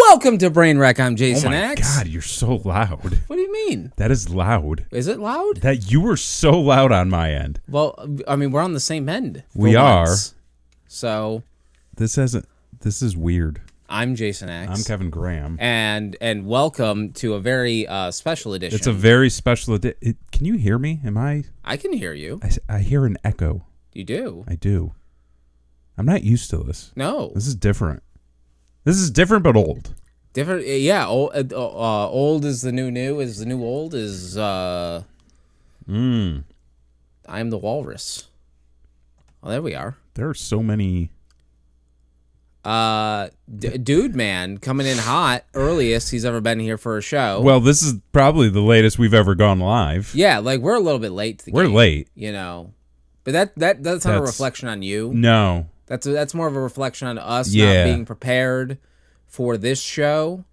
Welcome to Brain Wreck. I'm Jason X. Oh my God, you're so loud. What do you mean? That is loud. Is it loud? That you were so loud on my end. Well, I mean, we're on the same end. We are. So This is weird. I'm Jason X. I'm Kevin Graham. And welcome to a very special edition. It's a very special edition. Can you hear me? I can hear you. I hear an echo. You do? I do. I'm not used to this. No. This is different. This is different but old. Different, yeah. Old is the new. Is the new old? Is I'm the walrus. Oh, there we are. There are so many. Dude, man, coming in hot, earliest he's ever been here for a show. Well, this is probably the latest we've ever gone live. Yeah, like we're a little bit late to the We're game, late. you know. But that's not a reflection on you. No. That's more of a reflection on us Yeah. not being prepared for this show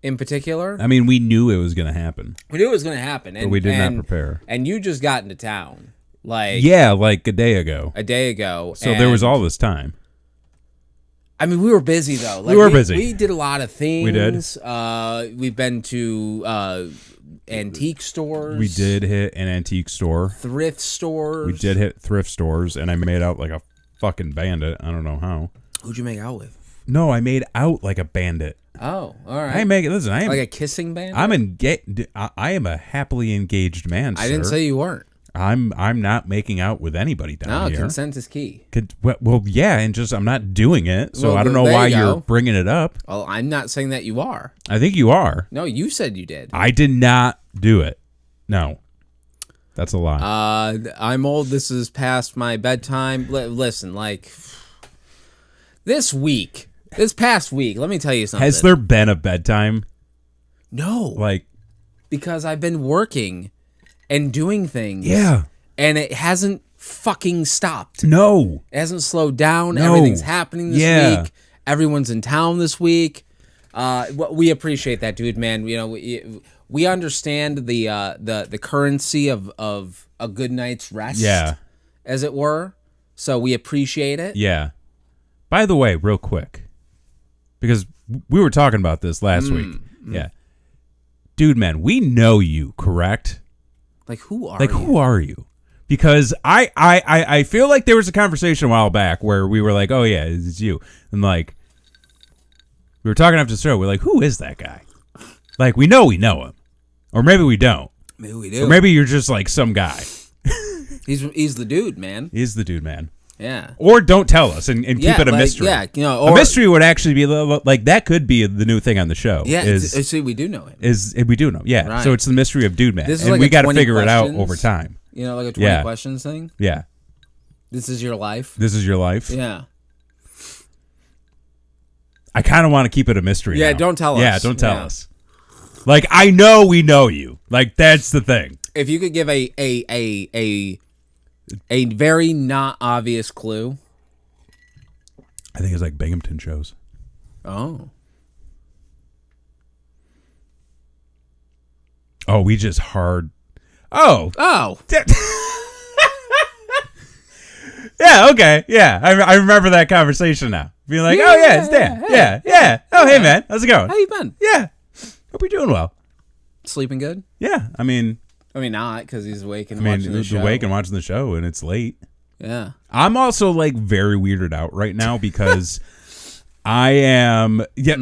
in particular. I mean, we knew it was going to happen. We knew it was going to happen, and But we did not prepare. And you just got into town, like a day ago. So there was all this time. I mean, we were busy though. Like, we were busy. We did a lot of things. We did. We've been to antique stores. We did hit an antique store. Thrift stores. We did hit thrift stores, and I made out like a fucking bandit. I don't know how. Who'd you make out with? No, I made out like a bandit. Oh, all right. I am like a kissing bandit. I am a happily engaged man. I didn't say you weren't. I'm not making out with anybody down here. No, consent is key. Well, yeah, and just I'm not doing it, so Well, I don't know why you're bringing it up. Well, I'm not saying that you are. I think you are. No, you said you did. I did not do it. No. That's a lie. I'm old. This is past my bedtime. Listen, like this past week, let me tell you something. Has there been a bedtime? No. Like, because I've been working and doing things. Yeah. And it hasn't fucking stopped. No. It hasn't slowed down. No. Everything's happening this week. Everyone's in town this week. We appreciate that, dude, man. You know, we understand the currency of a good night's rest. Yeah. As it were. So we appreciate it. Yeah. By the way, real quick, because we were talking about this last week. Yeah. Dude, man, we know you, correct? Like, who are you? Like, who are you? Because I feel like there was a conversation a while back where we were like, oh, yeah, it's you. And, like, we were talking after the show. We're like, who is that guy? Like, we know him. Or maybe we don't. Maybe we do. Or maybe you're just, like, some guy. He's the dude, man. He's the dude, man. Yeah. Or don't tell us and keep it a mystery. Yeah, you know, a mystery would actually be like that. Could be the new thing on the show. Yeah, see, we do know him. We do know. Yeah. Right. So it's the mystery of Dude Man, this is and like we got to figure questions, it out over time. You know, like a 20 questions thing. Yeah. This is your life. This is your life. Yeah. I kind of want to keep it a mystery. Yeah, now. don't tell us. Yeah, don't tell us. Like, I know we know you. Like, that's the thing. If you could give a very not obvious clue. I think it's like Binghamton shows. Oh. Oh, we just hard. Oh. Yeah, okay. Yeah, I remember that conversation now. Being like, oh, yeah, it's Dan. Yeah. Oh, hey, man. How's it going? How you been? Yeah. Hope you're doing well. Sleeping good? Yeah. I mean, not, because he's awake and watching the show. He's awake and watching the show, and it's late. Yeah. I'm also, like, very weirded out right now because I am... Yeah.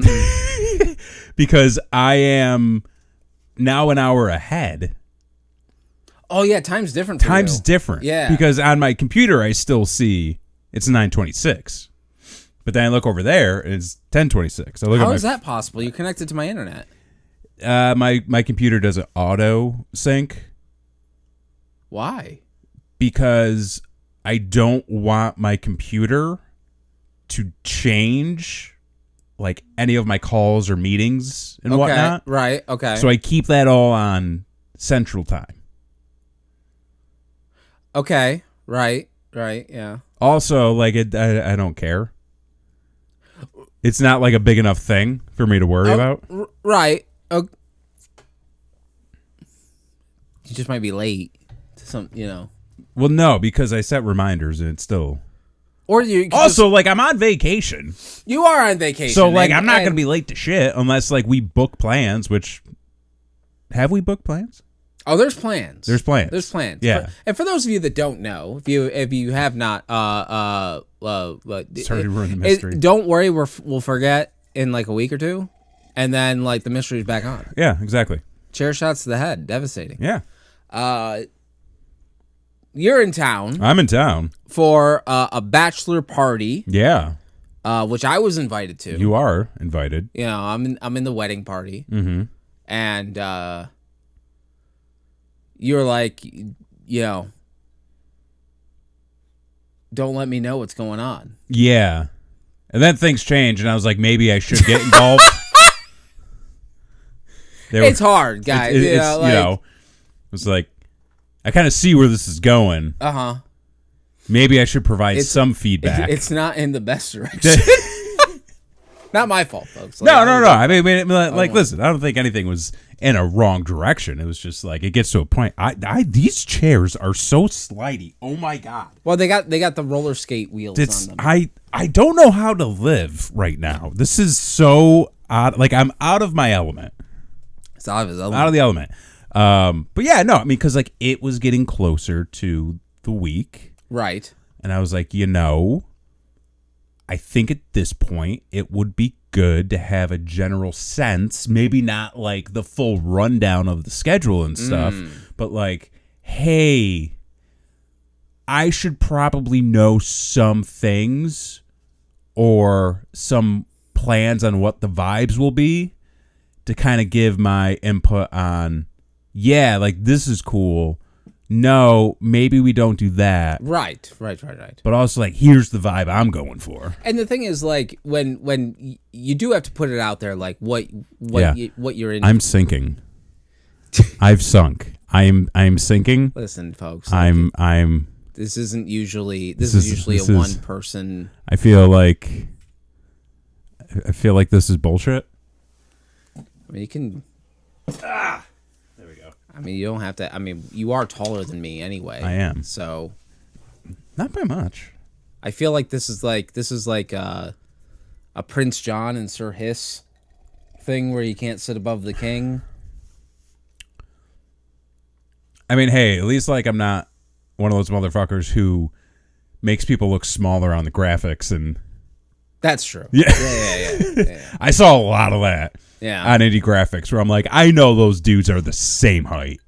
Because I am now an hour ahead. Oh, yeah, time's different for Time's you. different. Yeah. Because on my computer, I still see it's 9:26. But then I look over there, and it's 10:26. How is that possible? You connected to my internet. My computer does an auto sync. Why? Because I don't want my computer to change like any of my calls or meetings and whatnot. Right. Okay. So I keep that all on Central Time. Okay. Right. Yeah. Also, like I don't care. It's not like a big enough thing for me to worry about. Right. You just might be late to some. Well, no, because I set reminders and it's still. Or you also like I'm on vacation. You are on vacation, so like I'm not gonna be late to shit unless like we book plans. Which have we booked plans? Oh, there's plans. There's plans. Yeah. And for those of you that don't know, if you have not, sorry to ruin the mystery. Don't worry, we'll forget in like a week or two, and then like the mystery's back on. Yeah, exactly. Chair shots to the head, devastating. Yeah. You're in town. I'm in town for a bachelor party. Yeah. Which I was invited to. You are invited. I'm in the wedding party. Mm-hmm. And you're like, don't let me know what's going on. Yeah. And then things change, and I was like, maybe I should get involved. It's hard, guys. It's like, I kind of see where this is going. Uh-huh. Maybe I should provide some feedback. It's not in the best direction. Not my fault, folks. No. I mean, listen, I don't think anything was in a wrong direction. It was just like it gets to a point. These chairs are so slidey. Oh my god. Well, they got the roller skate wheels on them. I don't know how to live right now. This is so odd. Like I'm out of my element. It's out of his element. Out of the element. But yeah, no. I mean, because like it was getting closer to the week, right? And I was like, I think at this point it would be good to have a general sense, maybe not like the full rundown of the schedule and stuff, but like, hey, I should probably know some things or some plans on what the vibes will be to kind of give my input on, like this is cool. No, maybe we don't do that. Right. But also, like, here's the vibe I'm going for. And the thing is, like, when you do have to put it out there, like what you're in. I'm sinking. I've sunk. I'm sinking. Listen, folks. I'm. This isn't usually. This is usually a one person. I feel like this is bullshit. I mean, you can. I mean, you don't have to. I mean, you are taller than me anyway. I am. So, not by much. I feel like this is like a Prince John and Sir Hiss thing where you can't sit above the king. I mean, hey, at least like I'm not one of those motherfuckers who makes people look smaller on the graphics and. That's true. Yeah. I saw a lot of that. Yeah. On indie graphics where I'm like, I know those dudes are the same height.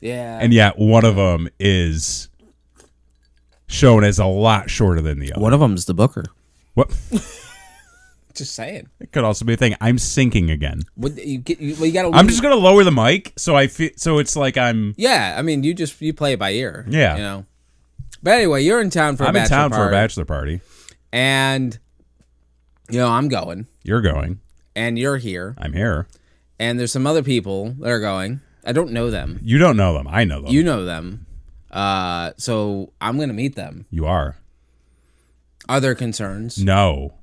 Yeah. And yet one of them is shown as a lot shorter than the other. One of them's the Booker. What? Just saying. It could also be a thing. I'm sinking again. You gotta. I'm just gonna lower the mic so it's like I'm. Yeah, I mean, you play it by ear. Yeah. But anyway, you're in town for. I'm in town for a bachelor party, and I'm going. You're going. And you're here. I'm here. And there's some other people that are going. I don't know them. You don't know them. I know them. You know them. So I'm going to meet them. You are. Are there concerns? No.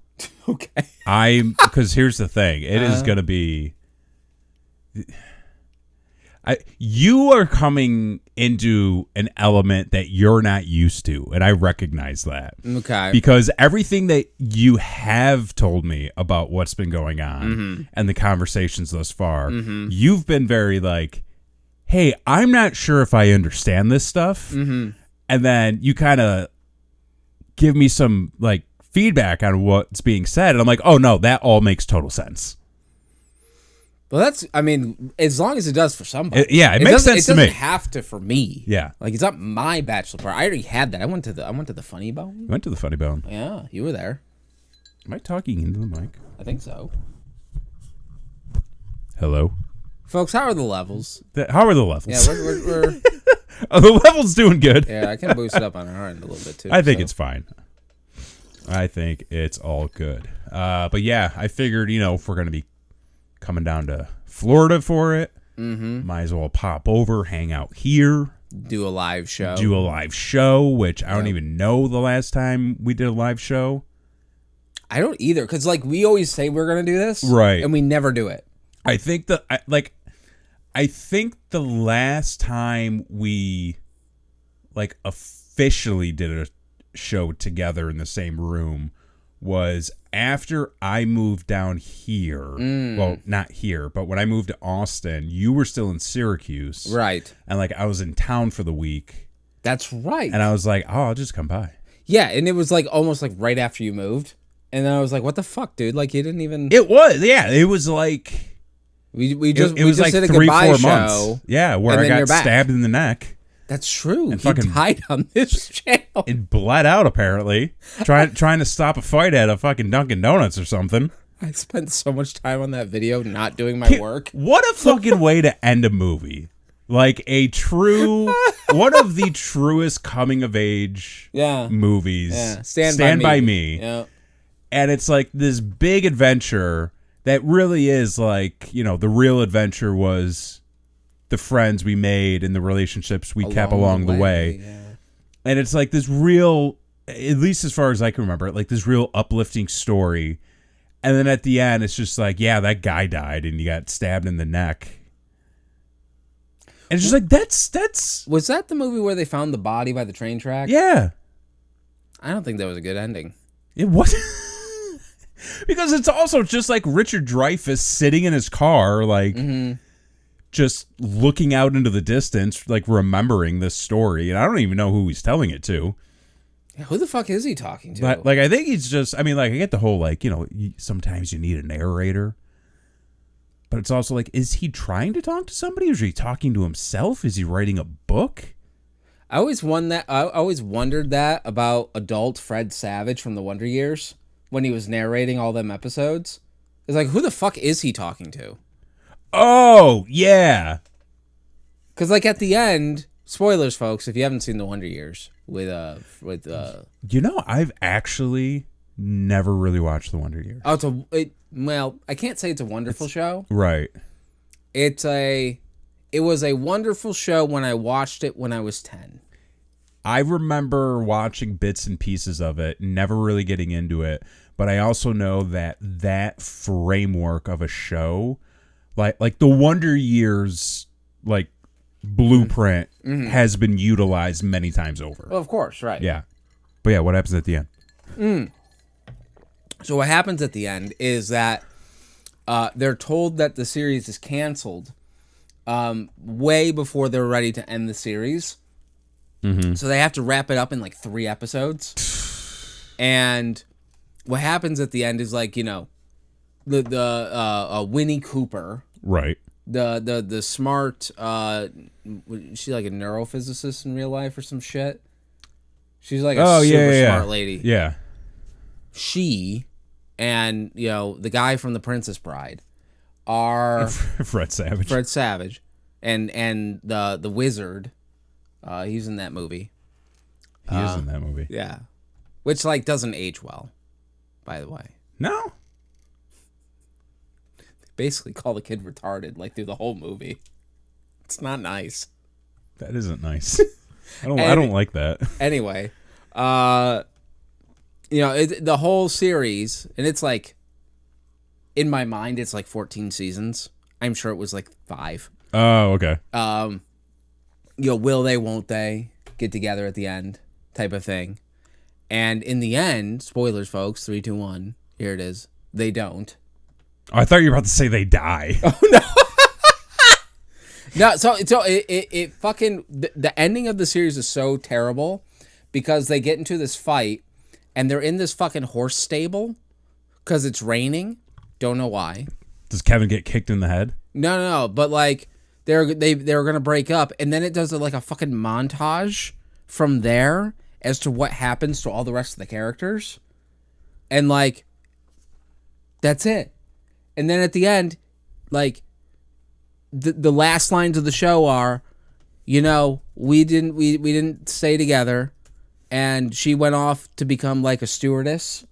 Okay. Because here's the thing. It is going to be. You are coming into an element that you're not used to, and I recognize that. Okay. Because everything that you have told me about what's been going on and the conversations thus far, you've been very like, hey, I'm not sure if I understand this stuff. And then you kind of give me some like feedback on what's being said, and I'm like, oh no, that all makes total sense. Well, as long as it does for somebody. It makes sense to me. It doesn't have to for me. Yeah. Like, it's not my bachelor party. I already had that. I went to the Funny Bone. You went to the Funny Bone. Yeah, you were there. Am I talking into the mic? I think so. Hello? Folks, how are the levels? How are the levels? Yeah, we're The level's doing good. Yeah, I can boost it up on our end a little bit too. I think it's fine. I think it's all good. But yeah, I figured, if we're going to be coming down to Florida for it, might as well pop over, hang out here. Do a live show. Which I don't even know the last time we did a live show. I don't either, because we always say we're going to do this. Right. And we never do it. I think the last time we officially did a show together in the same room was after I moved down here. Well, not here, but when I moved to Austin, you were still in Syracuse. Right. And I was in town for the week. That's right. And I was like, oh, I'll just come by. Yeah, and it was almost right after you moved. And then I was like, what the fuck, dude? You didn't even... It was, yeah. It was like... We just did a 3-4 goodbye months. Show. Yeah, where I got stabbed in the neck. That's true. And he died on this channel. And bled out, apparently. trying to stop a fight at a fucking Dunkin' Donuts or something. I spent so much time on that video not doing my work. What a fucking way to end a movie. One of the truest coming-of-age movies. Yeah. Stand by Me. Yeah. And it's this big adventure that really is the real adventure was the friends we made and the relationships we kept along the way. Yeah. And it's this real, at least as far as I can remember, this real uplifting story. And then at the end, it's just that guy died and you got stabbed in the neck. And it's just that's... Was that the movie where they found the body by the train track? Yeah. I don't think that was a good ending. It wasn't. Because it's also just Richard Dreyfuss sitting in his car, just looking out into the distance, remembering this story. And I don't even know who he's telling it to. Yeah, who the fuck is he talking to? But, I think he's just, I get the whole, sometimes you need a narrator. But it's also is he trying to talk to somebody? Or is he talking to himself? Is he writing a book? I always wondered that about adult Fred Savage from the Wonder Years when he was narrating all them episodes. It's who the fuck is he talking to? Oh, yeah. Because at the end, spoilers, folks, if you haven't seen the Wonder Years with I've actually never really watched the Wonder Years. Oh, I can't say it's a wonderful show. Right. It was a wonderful show when I watched it when I was 10. I remember watching bits and pieces of it, never really getting into it, but I also know that framework of a show, like the Wonder Years, blueprint has been utilized many times over. Well, of course, right. Yeah. But yeah, what happens at the end? So what happens at the end is that they're told that the series is canceled way before they're ready to end the series. Mm-hmm. So they have to wrap it up in 3 episodes. And what happens at the end is the Winnie Cooper, right? The smart is she a neurophysicist in real life or some shit? She's a super smart lady. Yeah. She and the guy from The Princess Bride are Fred Savage, and the wizard. He's in that movie. He is in that movie. Yeah, which doesn't age well, by the way. No. They basically call the kid retarded through the whole movie. It's not nice. That isn't nice. I don't like that. Anyway, the whole series, and it's in my mind, it's 14 seasons. I'm sure it was 5. Oh, okay. Will they, won't they get together at the end type of thing. And in the end, spoilers, folks, 3, 2, 1, here it is. They don't. Oh, I thought you were about to say they die. Oh, no. No, so it fucking, the ending of the series is so terrible because they get into this fight and they're in this fucking horse stable because it's raining. Don't know why. Does Kevin get kicked in the head? No, but they were gonna break up, and then it does a fucking montage from there as to what happens to all the rest of the characters, and that's it. And then at the end, the last lines of the show are, we didn't stay together, and she went off to become like a stewardess,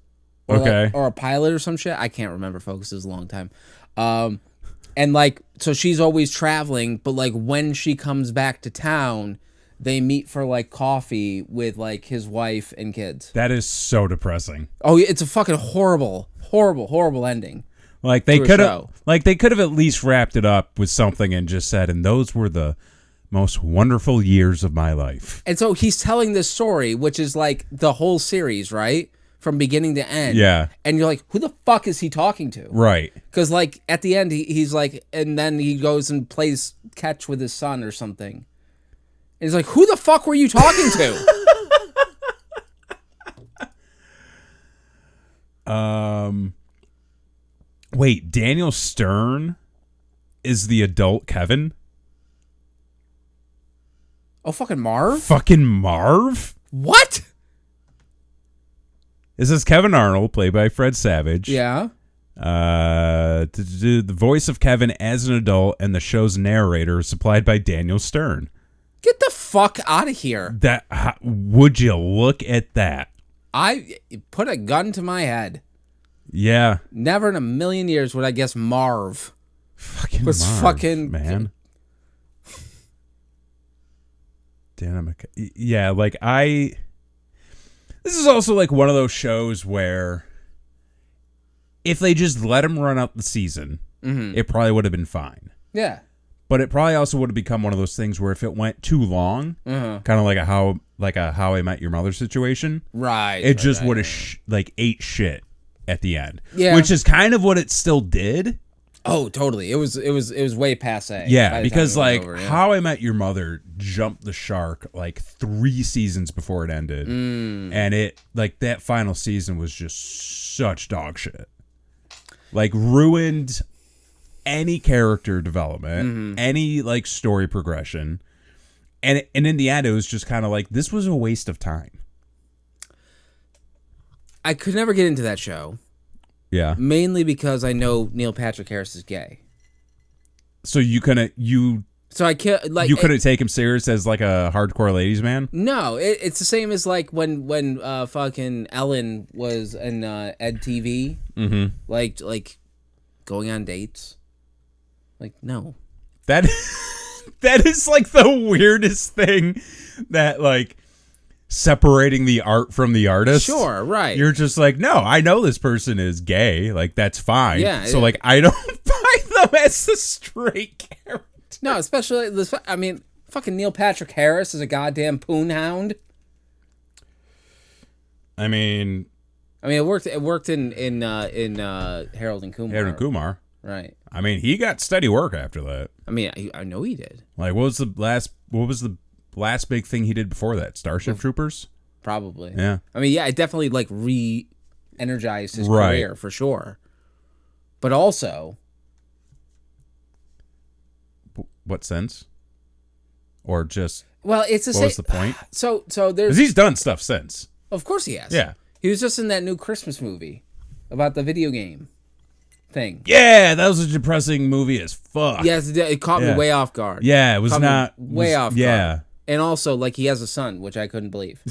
or a pilot or some shit. I can't remember, folks. It was a long time. And like, so she's always traveling, but like when she comes back to town, they meet for like coffee with like his wife and kids. That is so depressing. Oh, it's a fucking horrible, horrible, horrible ending. Like they could have at least wrapped it up with something and just said, and those were the most wonderful years of my life. And so he's telling this story, which is like the whole series, right? From beginning to end. Yeah. And you're like, who the fuck is he talking to? Right. Because like at the end, he's like, and then he goes and plays catch with his son or something. And he's like, who the fuck were you talking to? Wait, Daniel Stern is the adult Kevin? Oh, fucking Marv? Fucking Marv? What? This is Kevin Arnold, played by Fred Savage. Yeah. To do the voice of Kevin as an adult, and the show's narrator is supplied by Daniel Stern. Get the fuck out of here. Would you look at that? I put a gun to my head. Yeah. Never in a million years would I guess Marv was Marv, fucking man. Damn. Yeah, like this is also like one of those shows where if they just let him run out the season, it probably would have been fine. Yeah. But it probably also would have become one of those things where if it went too long, kind of like a How I Met Your Mother situation, right? It just would have ate shit at the end. Yeah, which is kind of what it still did. Oh, totally. It was way passe. Yeah, because like How I Met Your Mother jumped the shark like 3 seasons before it ended, and it like that final season was just such dog shit. Like ruined any character development, any like story progression, and in the end, it was just kind of like this was a waste of time. I could never get into that show. Yeah, mainly because I know Neil Patrick Harris is gay. So I can't like you couldn't take him serious as like a hardcore ladies man. No, it's the same as like when fucking Ellen was in Ed TV, like going on dates. Like, no. That is like the weirdest thing, that like separating the art from the artist. Sure, right. You're just like, no, I know this person is gay. Like, that's fine. Yeah. So like, I don't find them as the straight character. No, especially this. I mean, fucking Neil Patrick Harris is a goddamn poon hound. I mean, it worked. It worked in Harold and Kumar. Harold and Kumar. Right. I mean, he got steady work after that. I mean, I know he did. Like, what was the last big thing he did before that? Starship Troopers? Probably. Yeah. I mean, yeah, it definitely like re-energized his career for sure. But also, what sense? Or just it's the same. What was the point? So there's, because he's done stuff since. Of course he has. Yeah. He was just in that new Christmas movie about the video game thing. Yeah, that was a depressing movie as fuck. Yes, it caught me way off guard. Yeah, it was not way off guard. Yeah. And also, like, he has a son, which I couldn't believe.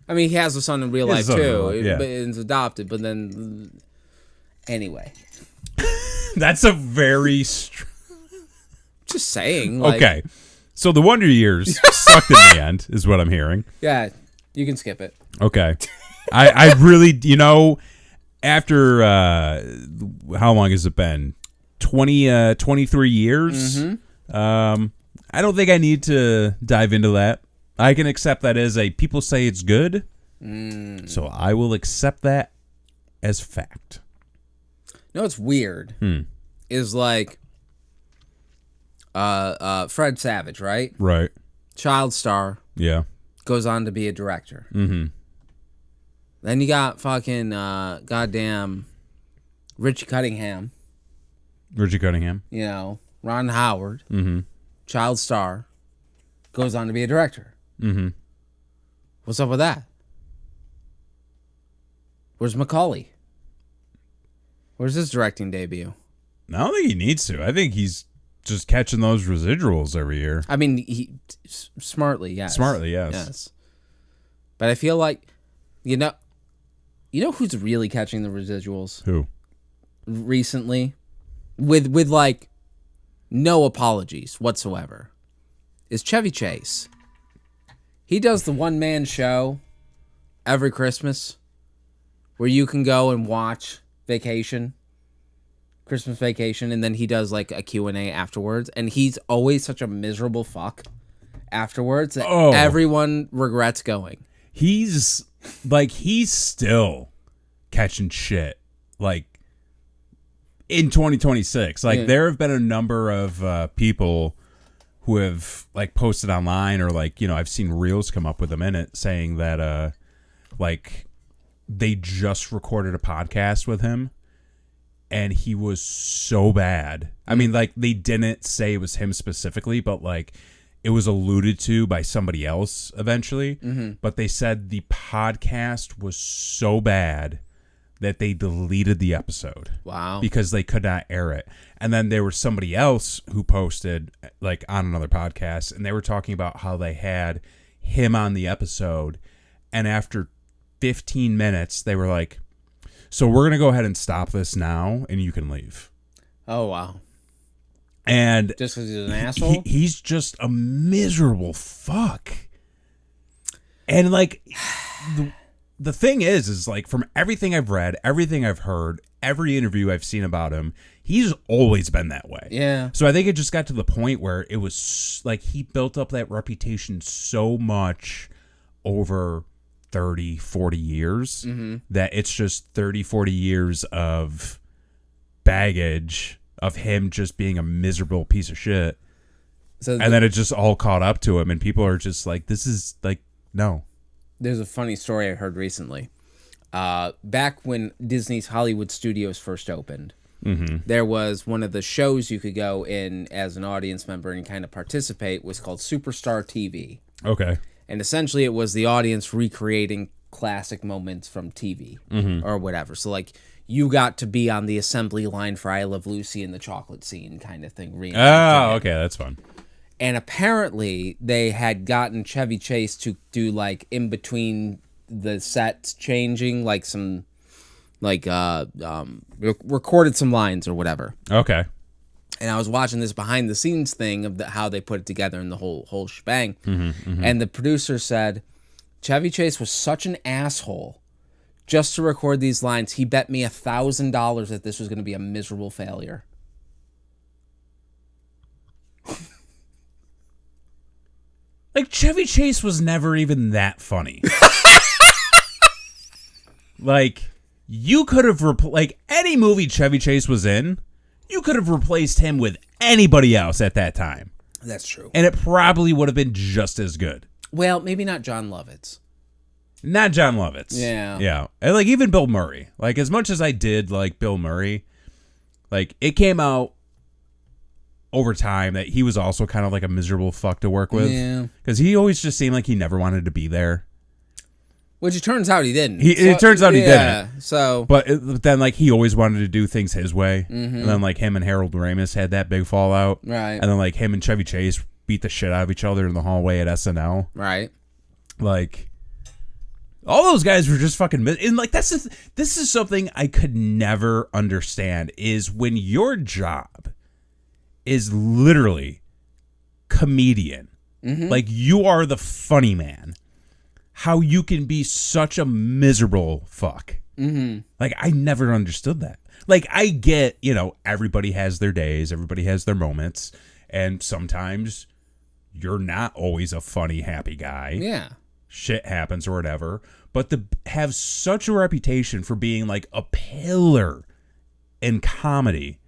I mean, he has a son in real life too. But it's adopted. But then, anyway, that's a very. Just saying. Like, okay, so the Wonder Years sucked in the end, is what I'm hearing. Yeah, you can skip it. Okay, I really, after how long has it been? 23 years. I don't think I need to dive into that. I can accept that as people say it's good, so I will accept that as fact. You know what's weird is like Fred Savage, right? Right. Child star. Yeah. Goes on to be a director. Mm-hmm. Then you got fucking goddamn Richie Cunningham. Richie Cunningham. Ron Howard. Mm-hmm. Child star. Goes on to be a director. Mm-hmm. What's up with that? Where's Macaulay? Where's his directing debut? I don't think he needs to. I think he's just catching those residuals every year. I mean, smartly, yes. Smartly, yes. But I feel like, you know who's really catching the residuals? Who? Recently? With like, no apologies whatsoever. Is Chevy Chase. He does the one-man show every Christmas where you can go and watch Christmas Vacation, and then he does like a Q&A afterwards, and he's always such a miserable fuck afterwards that everyone regrets going. He's still catching shit like in 2026. Like there have been a number of people who have like posted online, or like, I've seen reels come up with them in it saying that like they just recorded a podcast with him and he was so bad. I mean, like, they didn't say it was him specifically, but like it was alluded to by somebody else eventually. But they said the podcast was so bad that they deleted the episode. Wow. Because they could not air it. And then there was somebody else who posted like on another podcast, and they were talking about how they had him on the episode, and after 15 minutes they were like, so we're going to go ahead and stop this now and you can leave. Oh, wow. And just because he's an asshole? He's just a miserable fuck. And like the thing is like, from everything I've read, everything I've heard, every interview I've seen about him, he's always been that way. Yeah. So I think it just got to the point where it was like he built up that reputation so much over 30, 40 years that it's just 30, 40 years of baggage of him just being a miserable piece of shit. And then it just all caught up to him, and people are just like, this is like, no. There's a funny story I heard recently. Back when Disney's Hollywood Studios first opened, there was one of the shows you could go in as an audience member and kind of participate, was called Superstar TV. Okay. And essentially it was the audience recreating classic moments from TV or whatever. So like you got to be on the assembly line for I Love Lucy and the chocolate scene kind of thing. Oh, okay. That's fun. And apparently they had gotten Chevy Chase to do like in between the sets changing, like some like recorded some lines or whatever. Okay. And I was watching this behind the scenes thing of how they put it together and the whole shebang. And the producer said, Chevy Chase was such an asshole just to record these lines. He bet me $1,000 that this was going to be a miserable failure. Like, Chevy Chase was never even that funny. Like, you could have like any movie Chevy Chase was in, you could have replaced him with anybody else at that time. That's true. And it probably would have been just as good. Well, maybe not John Lovitz. Not John Lovitz. Yeah. Yeah. And like even Bill Murray. Like, as much as I did like Bill Murray, like it came out over time that he was also kind of like a miserable fuck to work with. Yeah. Because he always just seemed like he never wanted to be there. Which it turns out he didn't. It turns out he didn't. So, but then like he always wanted to do things his way, and then like him and Harold Ramis had that big fallout, right? And then like him and Chevy Chase beat the shit out of each other in the hallway at SNL, right? Like all those guys were just fucking. And like this is something I could never understand, is when your job is literally comedian, like you are the funny man. How you can be such a miserable fuck. Like, I never understood that. Like, I get, everybody has their days, everybody has their moments, and sometimes you're not always a funny, happy guy. Yeah. Shit happens or whatever. But to have such a reputation for being like a pillar in comedy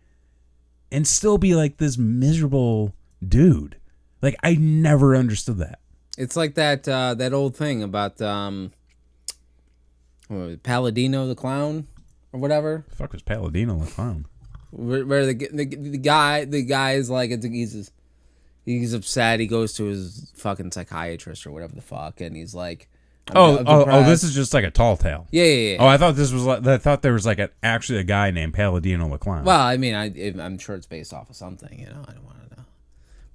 and still be like this miserable dude. Like, I never understood that. It's like that old thing about Palladino the clown or whatever. The fuck was Palladino the clown? Where the guy is like he's upset. He goes to his fucking psychiatrist or whatever the fuck, and he's like, oh, this is just like a tall tale. Yeah. Oh, I thought this was like, I thought there was like actually a guy named Palladino the clown. Well, I mean, I'm sure it's based off of something. I don't want to know.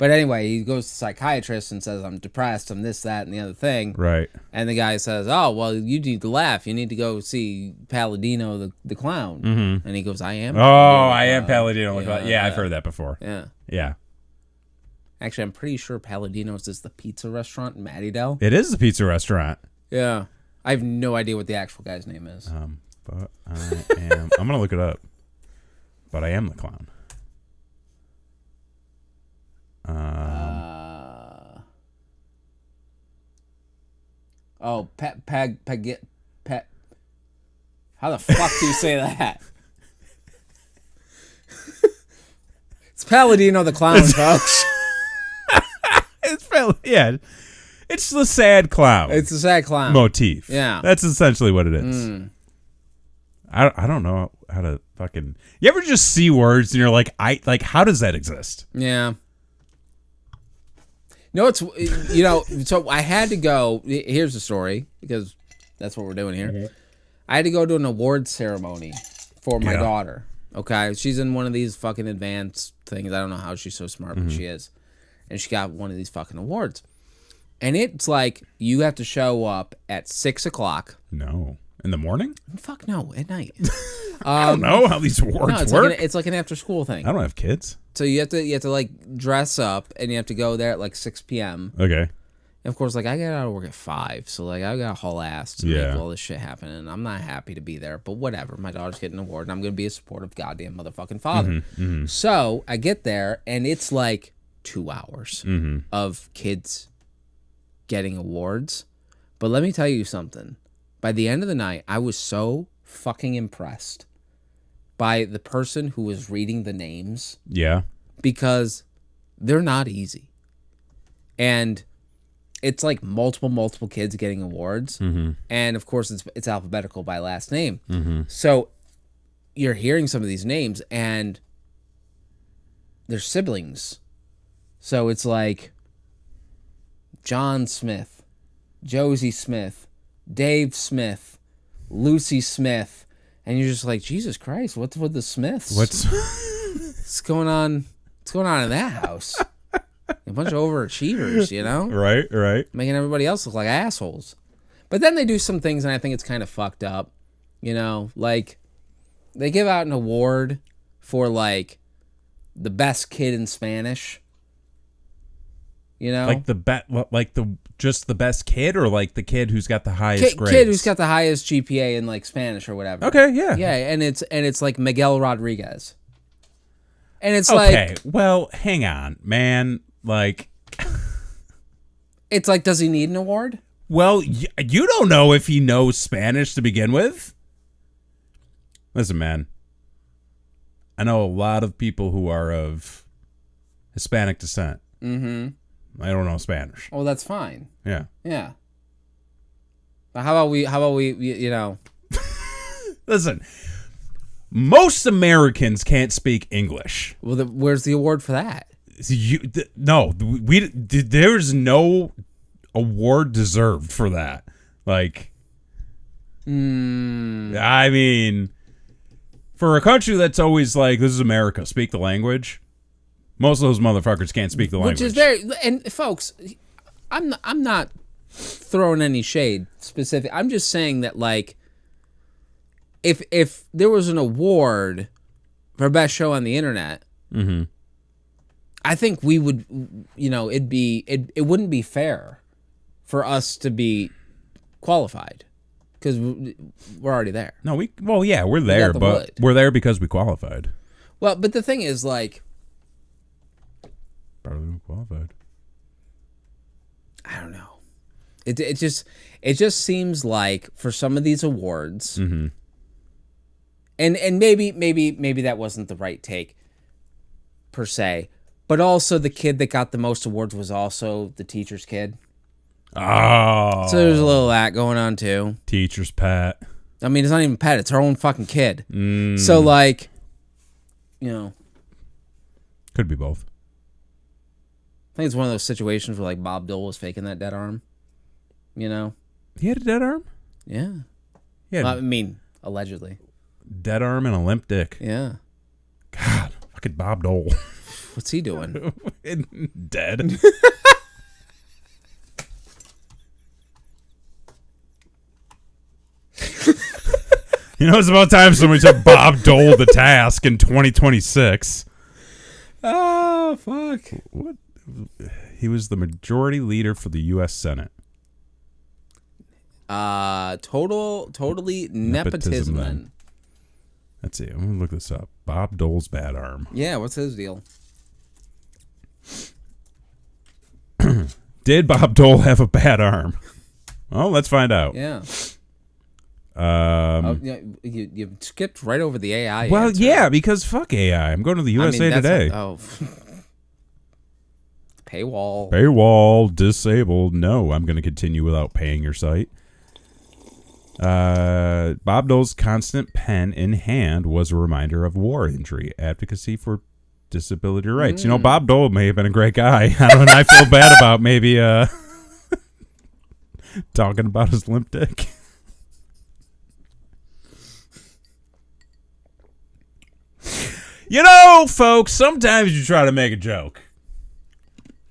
But anyway, he goes to the psychiatrist and says, I'm depressed, I'm this, that, and the other thing. Right. And the guy says, oh, well, you need to laugh. You need to go see Palladino the clown. Mm-hmm. And he goes, I am. Oh, I am Palladino. Yeah, I've heard that before. Yeah. Yeah. Actually, I'm pretty sure Palladino's is the pizza restaurant in Mattydale. It is the pizza restaurant. Yeah. I have no idea what the actual guy's name is. But I'm going to look it up. But I am the clown. How the fuck do you say that? It's Palladino the clown, folks. Yeah. It's the sad clown. It's the sad clown motif. Yeah. That's essentially what it is. I don't know how to fucking... You ever just see words and you're like, how does that exist? Yeah. No, it's, so I had to go, here's the story, because that's what we're doing here. Mm-hmm. I had to go to an awards ceremony for my daughter, okay? She's in one of these fucking advanced things. I don't know how she's so smart, but she is. And she got one of these fucking awards. And it's like, you have to show up at 6 o'clock. No. In the morning? Fuck no, at night. I don't know how these awards work. It's like an after school thing. I don't have kids. So you have to like dress up and you have to go there at like 6 p.m. Okay. And of course, like I get out of work at 5, so like I got a whole ass to make all this shit happen, and I'm not happy to be there. But whatever, my daughter's getting an award, and I'm gonna be a supportive goddamn motherfucking father. Mm-hmm, mm-hmm. So I get there, and it's like 2 hours of kids getting awards. But let me tell you something. By the end of the night, I was so fucking impressed by the person who was reading the names. Yeah. Because they're not easy. And it's like multiple kids getting awards. Mm-hmm. And of course, it's alphabetical by last name. Mm-hmm. So you're hearing some of these names and they're siblings. So it's like John Smith, Josie Smith, Dave Smith, Lucy Smith, and you're just like, Jesus Christ, what's with the Smiths? What's going on? What's going on in that house? A bunch of overachievers, you know? Right. Making everybody else look like assholes. But then they do some things, and I think it's kind of fucked up. You know, like they give out an award for like the best kid in Spanish. You know, like just the best kid, or like the kid who's got the highest grades? Kid who's got the highest GPA in like Spanish or whatever. Okay, yeah, and it's like Miguel Rodriguez, and it's okay. Well, hang on, man. Like, it's like, does he need an award? Well, you don't know if he knows Spanish to begin with. Listen, man. I know a lot of people who are of Hispanic descent. Mm-hmm. I don't know Spanish. Oh, that's fine. Yeah. Yeah. But how about we, you know. Listen, most Americans can't speak English. Well, where's the award for that? There's no award deserved for that. Like, I mean, for a country that's always like, this is America, speak the language. Most of those motherfuckers can't speak the language. Which is and folks, I'm not throwing any shade specific. I'm just saying that, like, if there was an award for best show on the internet, I think we would, you know, it wouldn't be fair for us to be qualified because we're already there. No, we're there, but we're there because we qualified. Well, but the thing is, like, probably qualified. I don't know. It just seems like for some of these awards, and maybe that wasn't the right take per se, but also the kid that got the most awards was also the teacher's kid. Oh, so there's a little of that going on too. Teacher's pet. I mean, it's not even pet; it's her own fucking kid. So, like, you know, could be both. I think it's one of those situations where, like, Bob Dole was faking that dead arm. You know? He had a dead arm? Yeah. Yeah. I mean, allegedly. Dead arm and a limp dick. Yeah. God, fucking Bob Dole. What's he doing? Dead. You know, it's about time somebody took Bob Dole to task in 2026. Oh, fuck. What? He was the majority leader for the U.S. Senate. Totally nepotism. Then. Let's see. I'm going to look this up. Bob Dole's bad arm. Yeah, what's his deal? Did Bob Dole have a bad arm? Well, let's find out. Yeah. You skipped right over the AI. Well, answer. yeah, because fuck AI. I'm going to the USA Today. Paywall. Paywall disabled. No, I'm going to continue without paying your site. Bob Dole's constant pen in hand was a reminder of war injury, advocacy for disability rights. You know, Bob Dole may have been a great guy. I feel bad about maybe talking about his limp dick. You know, folks, sometimes you try to make a joke.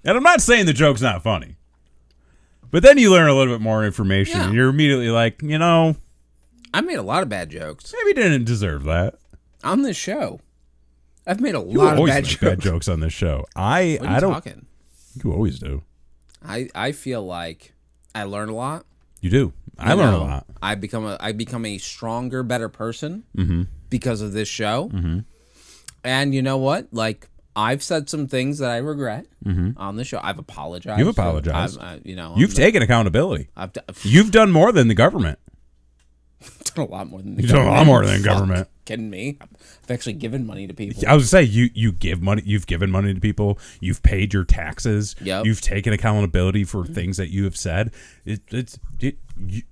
And I'm not saying the joke's not funny. But then you learn a little bit more information, and you're immediately like, you know, I made a lot of bad jokes. Maybe didn't deserve that. On this show. I've made a lot of bad jokes on this show. I don't. Talking? You always do. I feel like I learn a lot. You do. I learn a lot. I become a stronger, better person because of this show. Mm-hmm. And you know what? Like, I've said some things that I regret on the show. I've apologized. You've apologized. You've taken accountability. You've done more than the government. Done a lot more than the government. Done a lot more than the government. Kidding me? I've actually given money to people. I was gonna say you give money. You've given money to people. You've paid your taxes. Yep. You've taken accountability for things that you have said.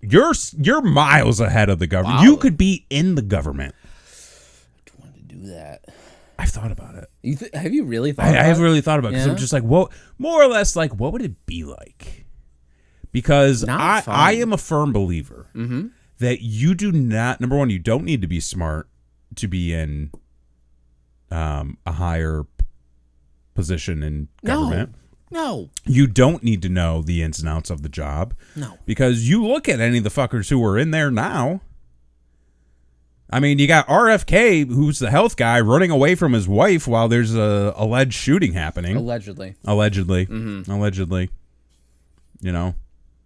You're miles ahead of the government. Wow. You could be in the government. I don't want to do that. I've thought about it. Have you really thought about it? I have really thought about it because I'm just like, well, more or less like, what would it be like? Because I am a firm believer that you do not, number one, you don't need to be smart to be in a higher position in government. No. You don't need to know the ins and outs of the job. No. Because you look at any of the fuckers who are in there now. I mean, you got RFK, who's the health guy, running away from his wife while there's a alleged shooting happening. Allegedly. Allegedly. You know,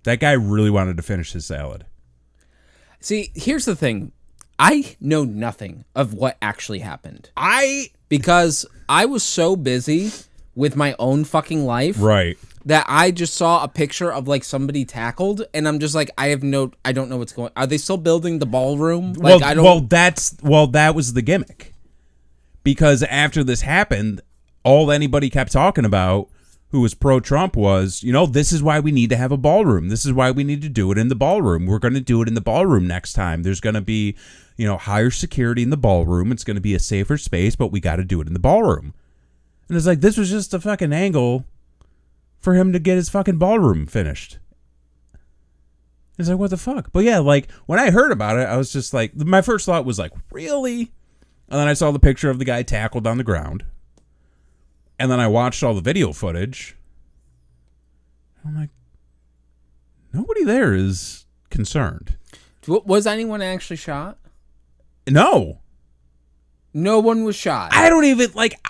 that guy really wanted to finish his salad. See, here's the thing. I know nothing of what actually happened. Because I was so busy with my own fucking life. Right. That I just saw a picture of like somebody tackled, and I'm just like, I don't know what's going on. Are they still building the ballroom? Like, that was the gimmick. Because after this happened, all anybody kept talking about who was pro-Trump was, this is why we need to have a ballroom. This is why we need to do it in the ballroom. We're going to do it in the ballroom next time. There's going to be, higher security in the ballroom. It's going to be a safer space, but we got to do it in the ballroom. And it's like, this was just a fucking angle for him to get his fucking ballroom finished. It's like, what the fuck? But yeah, like, when I heard about it, I was just like, my first thought was like, really? And then I saw the picture of the guy tackled on the ground. And then I watched all the video footage. I'm like, nobody there is concerned. Was anyone actually shot? No. No one was shot. I don't even, like...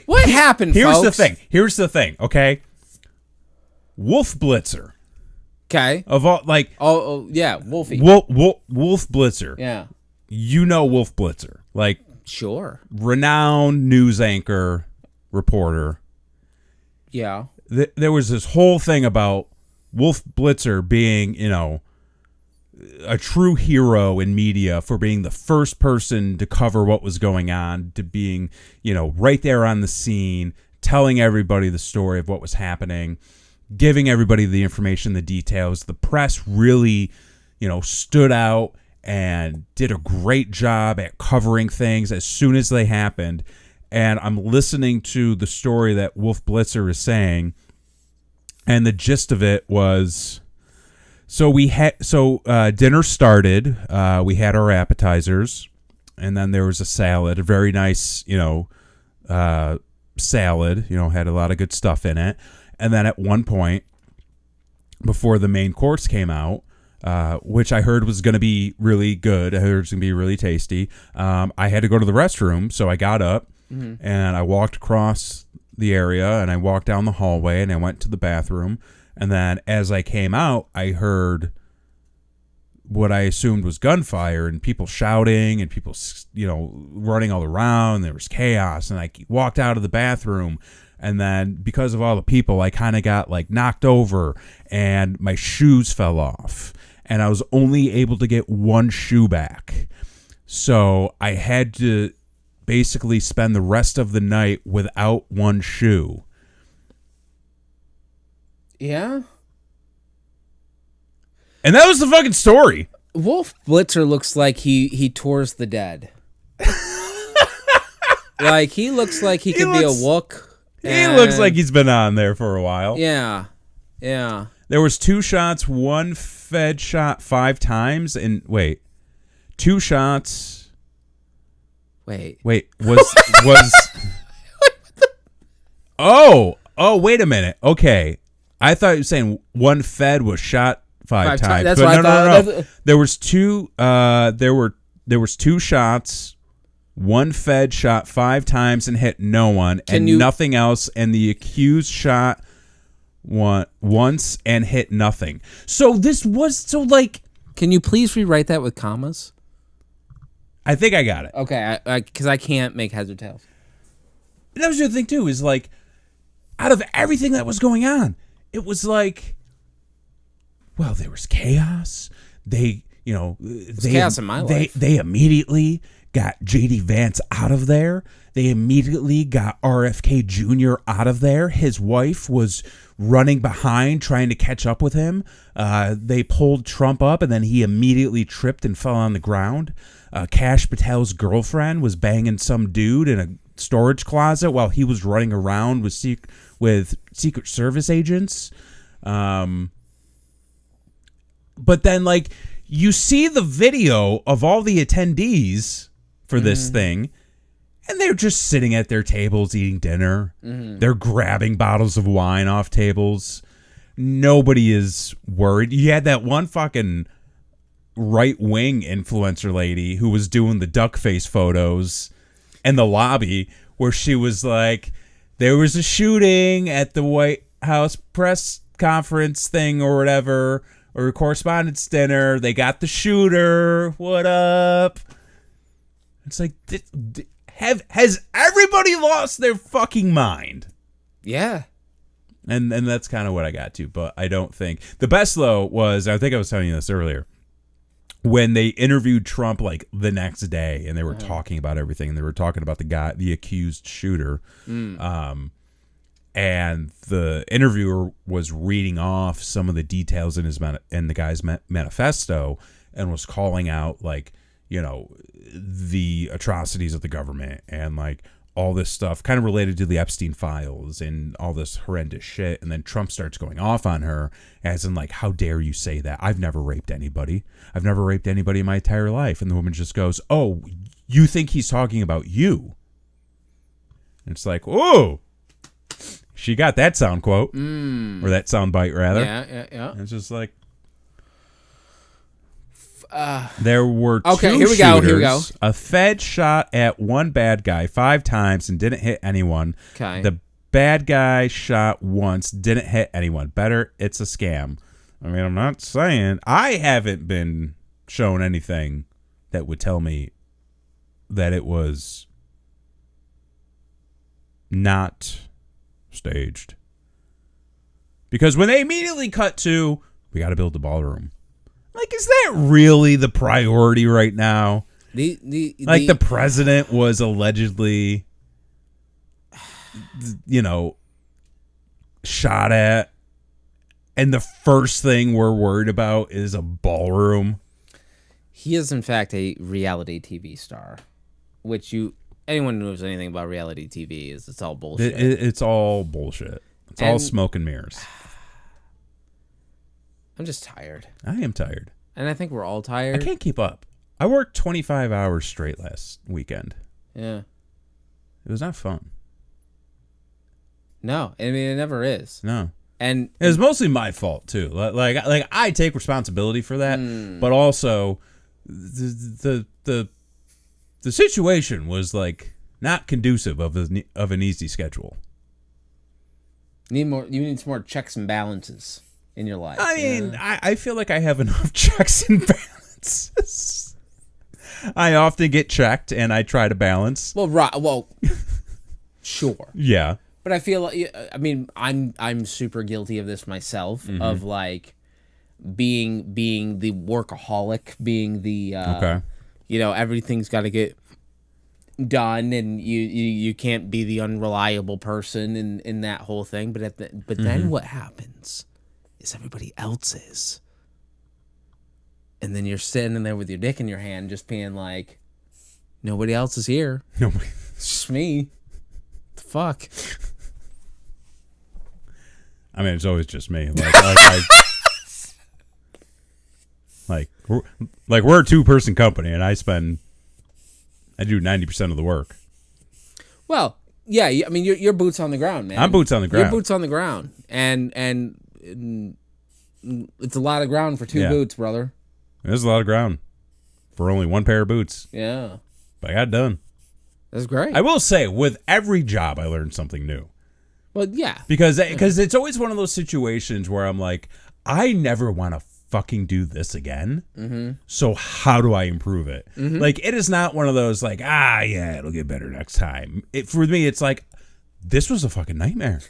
What happened, folks? Here's the thing, okay? Wolf Blitzer. Okay. Of all, like... Oh yeah, Wolfie. Wolf Blitzer. Yeah. You know Wolf Blitzer. Like... Sure. Renowned news anchor, reporter. Yeah. There was this whole thing about Wolf Blitzer being, a true hero in media for being the first person to cover what was going on, to being, right there on the scene, telling everybody the story of what was happening, giving everybody the information, the details. The press really, stood out and did a great job at covering things as soon as they happened. And I'm listening to the story that Wolf Blitzer is saying, and the gist of it was... So dinner started. We had our appetizers, and then there was a salad, a very nice, salad, had a lot of good stuff in it. And then at one point, before the main course came out, which I heard was going to be really good, I heard it was going to be really tasty, I had to go to the restroom, so I got up and I walked across the area and I walked down the hallway and I went to the bathroom. And then as I came out, I heard what I assumed was gunfire and people shouting and people, running all around. There was chaos, and I walked out of the bathroom, and then because of all the people, I kind of got like knocked over and my shoes fell off, and I was only able to get one shoe back. So I had to basically spend the rest of the night without one shoe. Yeah. And that was the fucking story. Wolf Blitzer looks like he tours the dead. Like, he looks like he could be a Wook. He looks like he's been on there for a while. Yeah. Yeah. There was 2 shots, 1 Fed shot 5 times, and 2 shots. Wait, was Oh, wait a minute. Okay. I thought you were saying 1 Fed was shot 5 times. That's but what I thought. No. There was 2 there was 2 shots. 1 Fed shot 5 times and hit no one, nothing else, and the accused shot once and hit nothing. So this was Can you please rewrite that with commas? I think I got it. Okay, because I can't make heads or tails. And that was the other thing too, is like, out of everything that was going on, it was like, well, there was chaos. Chaos in my life. They immediately got JD Vance out of there. They immediately got RFK Jr. out of there. His wife was running behind, trying to catch up with him. They pulled Trump up, and then he immediately tripped and fell on the ground. Kash Patel's girlfriend was banging some dude in a storage closet while he was running around with Secret Service agents. But then, you see the video of all the attendees for this thing, and they're just sitting at their tables eating dinner. They're grabbing bottles of wine off tables. Nobody is worried. You had that one fucking right-wing influencer lady who was doing the duck face photos in the lobby, where she was like, there was a shooting at the White House press conference thing or whatever, or a correspondence dinner. They got the shooter. What up? It's like, has everybody lost their fucking mind? Yeah. And that's kind of what I got to, but I don't think. The best, though, was, I think I was telling you this earlier, when they interviewed Trump the next day, and they were talking about everything, and they were talking about the accused shooter, and the interviewer was reading off some of the details in the guy's manifesto, and was calling out the atrocities of the government and all this stuff kind of related to the Epstein files and all this horrendous shit. And then Trump starts going off on her, as in how dare you say that? I've never raped anybody. I've never raped anybody in my entire life. And the woman just goes, oh, you think he's talking about you? And it's like, oh, she got that sound quote, or that sound bite rather. Yeah. And it's just like, there were two here we shooters. go. A Fed shot at one bad guy 5 times and didn't hit anyone. Okay. The bad guy shot once, didn't hit anyone. Better, it's a scam. I mean, I'm not saying, I haven't been shown anything that would tell me that it was not staged. Because when they immediately cut to, we got to build the ballroom. Is that really the priority right now? The president was allegedly, shot at, and the first thing we're worried about is a ballroom. He is, in fact, a reality TV star, which anyone who knows anything about reality TV is it's all bullshit. It's all bullshit. It's all smoke and mirrors. I'm just tired. I am tired. And I think we're all tired. I can't keep up. I worked 25 hours straight last weekend. Yeah. It was not fun. No, I mean it never is. No. And It was mostly my fault too. Like I take responsibility for that, but also the situation was like not conducive of an easy schedule. you need some more checks and balances in your life. I mean, I feel like I have enough checks and balances. I often get checked and I try to balance. Well, right. Well, sure. Yeah. But I feel like, I mean, I'm super guilty of this myself, of like being the workaholic, being the Okay. Everything's got to get done, and you can't be the unreliable person in that whole thing. But then what happens is everybody else is, and then you're sitting there with your dick in your hand, just being like, nobody else is here. Nobody. It's just me. The fuck. I mean, it's always just me. Like we're a 2-person company, and I do 90% of the work. Well, yeah. I mean, you're boots on the ground, man. I'm boots on the ground. You're boots on the ground, and it's a lot of ground for two boots, brother. There's a lot of ground for only one pair of boots. Yeah, But I got it done. that's great. I will say, with every job, I learned something new. Well, yeah, Because it's always one of those situations where I'm like, I never want to fucking do this again. Mm-hmm. So how do I improve it? Mm-hmm. Like, it is not one of those like, yeah, it'll get better next time. For me, it's like, this was a fucking nightmare.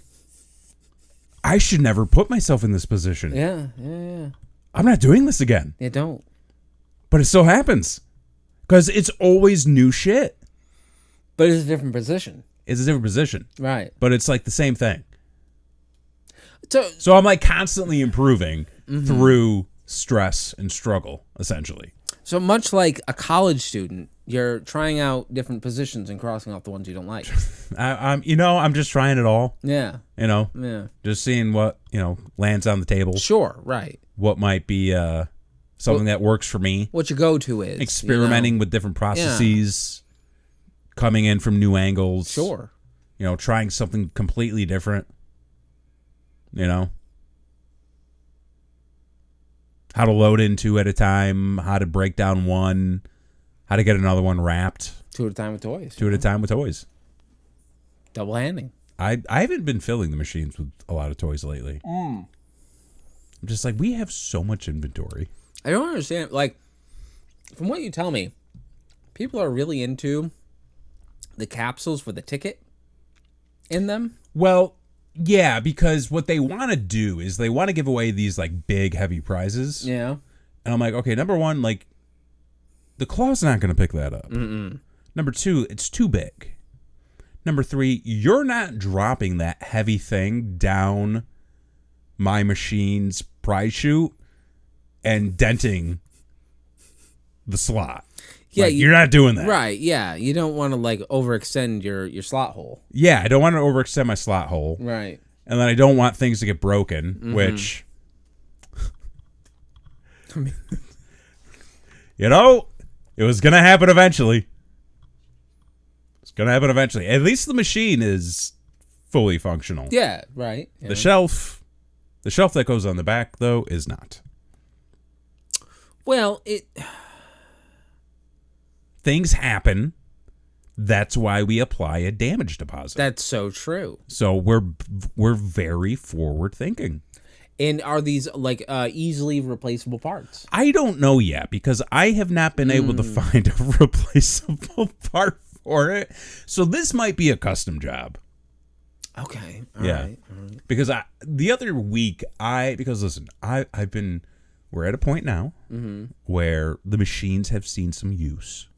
I should never put myself in this position. yeah. I'm not doing this again. You don't. But it still happens. Because it's always new shit. But it's a different position, It's a different position. right? But it's like the same thing. So I'm like constantly improving through stress and struggle, essentially. So much like a college student, you're trying out different positions and crossing off the ones you don't like. I'm just trying it all. Yeah. Yeah. Just seeing what, lands on the table. Sure. Right. What might be something that works for me. What your go-to is. Experimenting with different processes, coming in from new angles. Sure. Trying something completely different. How to load in 2 at a time, how to break down one, how to get another one wrapped. 2 at a time with toys. 2 at a time with toys. Double handing. I haven't been filling the machines with a lot of toys lately. I'm just like, we have so much inventory. I don't understand. Like, from what you tell me, people are really into the capsules with the ticket in them. Well, yeah, because what they want to do is they want to give away these like big, heavy prizes. Yeah. And I'm like, okay, number one, like, the claw's not going to pick that up. Mm-mm. Number 2, it's too big. Number 3, you're not dropping that heavy thing down my machine's prize chute and denting the slot. Yeah, you're not doing that. Right, yeah. You don't want to, like, overextend your slot hole. Yeah, I don't want to overextend my slot hole. Right. And then I don't want things to get broken, which... it was going to happen eventually. It's going to happen eventually. At least the machine is fully functional. Yeah, right. Yeah. The shelf that goes on the back, though, is not. Well, Things happen. That's why we apply a damage deposit. That's so true. So we're very forward thinking. And are these like easily replaceable parts? I don't know yet because I have not been able to find a replaceable part for it. So this might be a custom job. Okay. All right. Because the other week listen, we're at a point now where the machines have seen some use.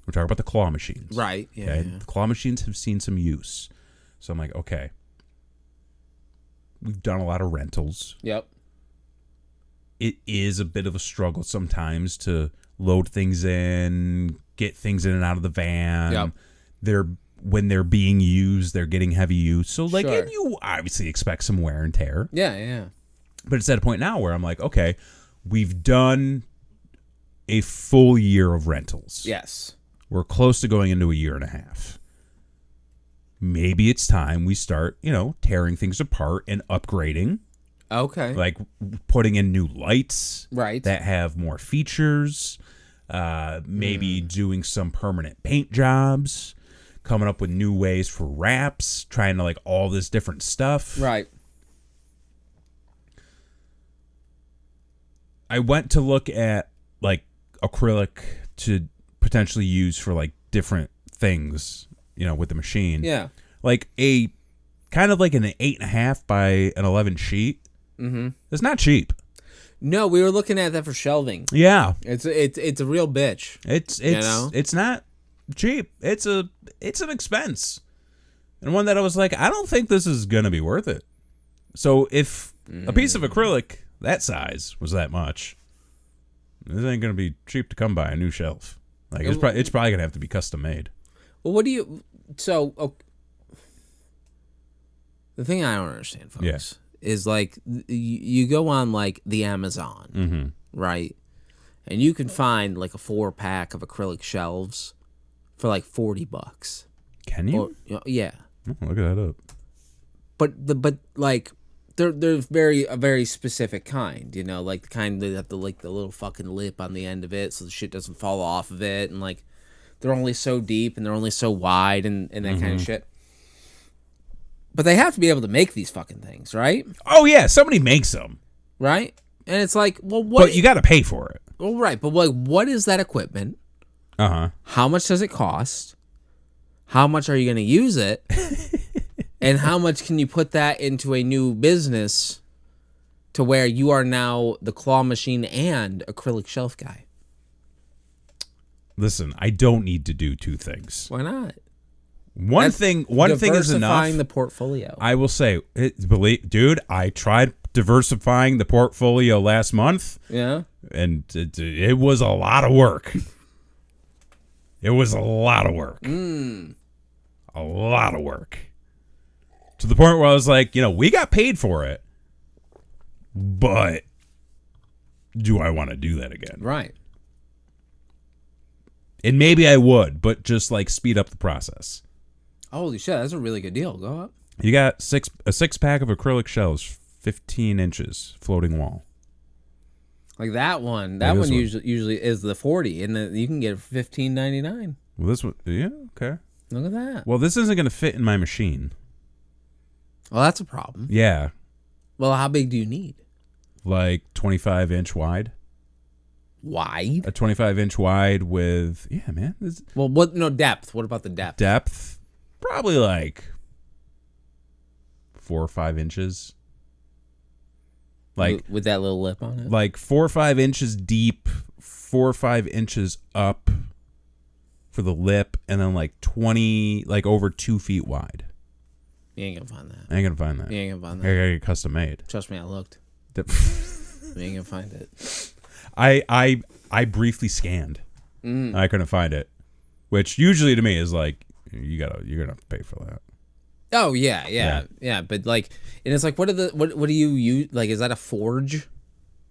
We're talking about the claw machines. Right. Yeah, Okay? yeah. The claw machines have seen some use. So I'm like, okay. We've done a lot of rentals. Yep. It is a bit of a struggle sometimes to load things in, get things in and out of the van. Yep. When they're being used, they're getting heavy use. So like, Sure. and you obviously expect some wear and tear. Yeah, yeah. But it's at a point now where I'm like, okay, we've done a full year of rentals. Yes. We're close to going into a year and a half. maybe it's time we start, tearing things apart and upgrading. Okay. Like putting in new lights that have more features. Maybe doing some permanent paint jobs. Coming up with new ways for wraps. Trying to like all this different stuff. Right. I went to look at like acrylic to potentially use for like different things, with the machine. Yeah. Like a kind of like an 8.5 by an 11 sheet. Mm-hmm. It's not cheap. No, we were looking at that for shelving. Yeah. It's a real bitch. It's not cheap. It's an expense. And one that I was like, I don't think this is going to be worth it. So if a piece of acrylic that size was that much, this ain't going to be cheap to come by a new shelf. Like it's probably going to have to be custom made. Well, the thing I don't understand, folks, is like you go on like the Amazon, right? And you can find like a 4-pack of acrylic shelves for like $40. Can you? Yeah. Oh, look at that up. But like they're a very specific kind, like the kind that have the little fucking lip on the end of it so the shit doesn't fall off of it, and like they're only so deep and they're only so wide and that kind of shit. But they have to be able to make these fucking things, right? Oh yeah, somebody makes them. Right? And it's like, well, what? But you got to pay for it. Well, right, but like, what is that equipment? How much does it cost? How much are you going to use it? And how much can you put that into a new business to where you are now the claw machine and acrylic shelf guy? Listen, I don't need to do two things. Is enough. One thing is enough. Diversifying the portfolio. I will say, dude, I tried diversifying the portfolio last month. Yeah. And it was a lot of work. It was a lot of work. A lot of work. To the point where I was like, we got paid for it, but do I want to do that again? Right. And maybe I would, but just like speed up the process. Holy shit, that's a really good deal. Go up. You got a 6-pack of acrylic shelves, 15 inches, floating wall. Like that one. That one usually is the 40, and you can get it for $15.99. Well, this one, yeah, okay. Look at that. Well, this isn't going to fit in my machine. Well, that's a problem. Yeah. Well, how big do you need? Like 25-inch wide. Wide? A 25-inch wide with, yeah, man. Well, what? No, depth. What about the depth? Depth, probably like 4 or 5 inches. Like with that little lip on it? Like 4 or 5 inches deep, 4 or 5 inches up for the lip, and then like over 2 feet wide. You ain't gonna find that. I ain't gonna find that. You ain't gonna find that. I gotta get custom made. Trust me, I looked. You ain't gonna find it. I briefly scanned. I couldn't find it, which usually to me is like you're gonna have to pay for that. Oh yeah. But like, and it's like, what do you use? Like, is that a forge?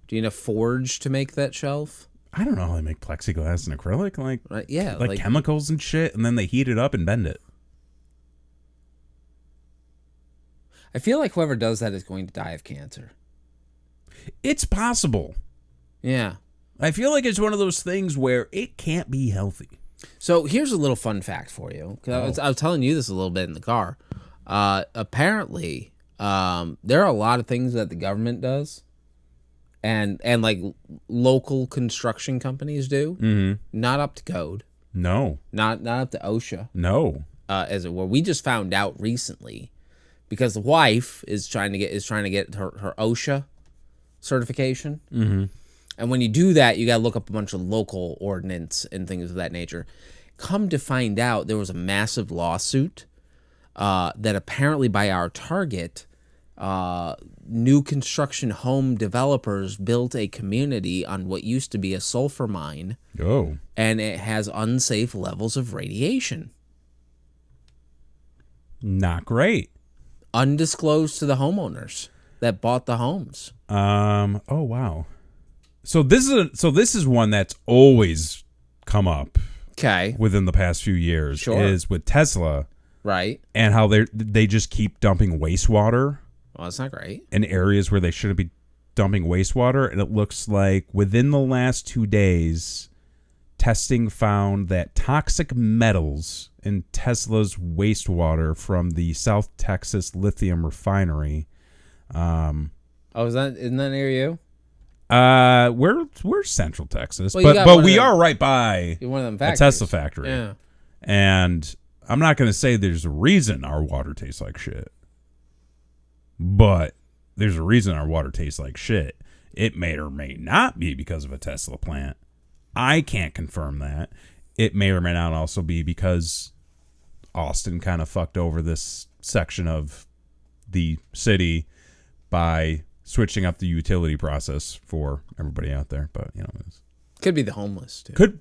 Do you need a forge to make that shelf? I don't know how they make plexiglass and acrylic. Like, right, yeah, like chemicals and shit, and then they heat it up and bend it. I feel like whoever does that is going to die of cancer. It's possible. Yeah. I feel like it's one of those things where it can't be healthy. So here's a little fun fact for you. Cause I was telling you this a little bit in the car. Apparently, there are a lot of things that the government does and like local construction companies do. Not up to code. No. Not up to OSHA. No. As it were. We just found out recently because the wife is trying to get her OSHA certification. And when you do that, you got to look up a bunch of local ordinance and things of that nature. Come to find out, there was a massive lawsuit that apparently by our target, new construction home developers built a community on what used to be a sulfur mine. Oh. And it has unsafe levels of radiation. Not great. Undisclosed to the homeowners that bought the homes. Oh, wow. So this is one that's always come up. Okay. Within the past few years. Sure. Is with Tesla, Right. And how they just keep dumping wastewater. Well, that's not great. In areas where they shouldn't be dumping wastewater. And it looks like within the last 2 days, testing found that toxic metals in Tesla's wastewater from the South Texas lithium refinery. Isn't that near you? We're Central Texas, Well, but we are right by one of them a factories. Tesla factory. Yeah. And I'm not going to say there's a reason our water tastes like shit, but there's a reason our water tastes like shit. It may or may not be because of a Tesla plant. I can't confirm that. It may or may not also be because Austin kind of fucked over this section of the city by switching up the utility process for everybody out there. But, could be the homeless, too. Could,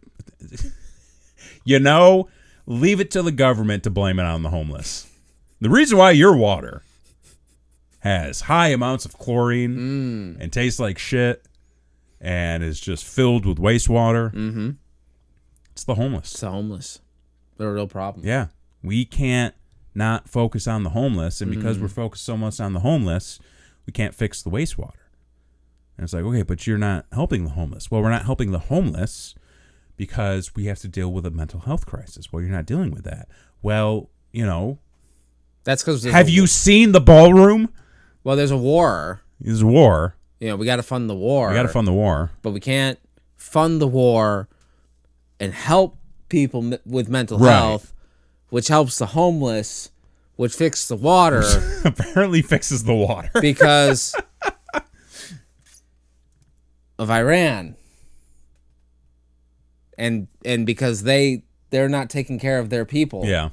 leave it to the government to blame it on the homeless. The reason why your water has high amounts of chlorine and tastes like shit and is just filled with wastewater, it's the homeless. It's the homeless. They're a real problem. Yeah. We can't not focus on the homeless, and because we're focused so much on the homeless, we can't fix the wastewater. And it's like, okay, but you're not helping the homeless. Well, we're not helping the homeless because we have to deal with a mental health crisis. Well, you're not dealing with that. Well, That's because have you seen the ballroom? Well, there's a war. There's a war. We got to fund the war. But we can't fund the war and help people with mental health, which helps the homeless, which fixes the water. Apparently fixes the water. Because of Iran. And because they're not taking care of their people. Yeah.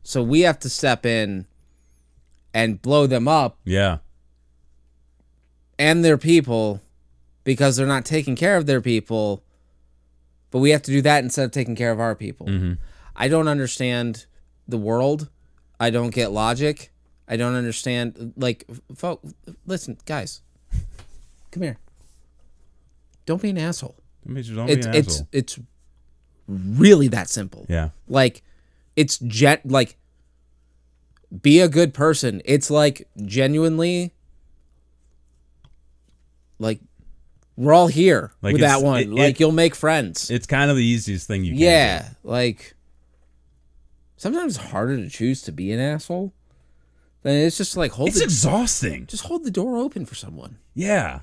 So we have to step in and blow them up. Yeah. And their people because they're not taking care of their people. But we have to do that instead of taking care of our people. Mm-hmm. I don't understand the world. I don't get logic. I don't understand. Listen, guys. Come here. Don't be an asshole. It's really that simple. Yeah. Be a good person. It's genuinely we're all here with that one. You'll make friends. It's kind of the easiest thing you can do. Yeah. Sometimes it's harder to choose to be an asshole. Then it's just it's exhausting. Just hold the door open for someone. Yeah.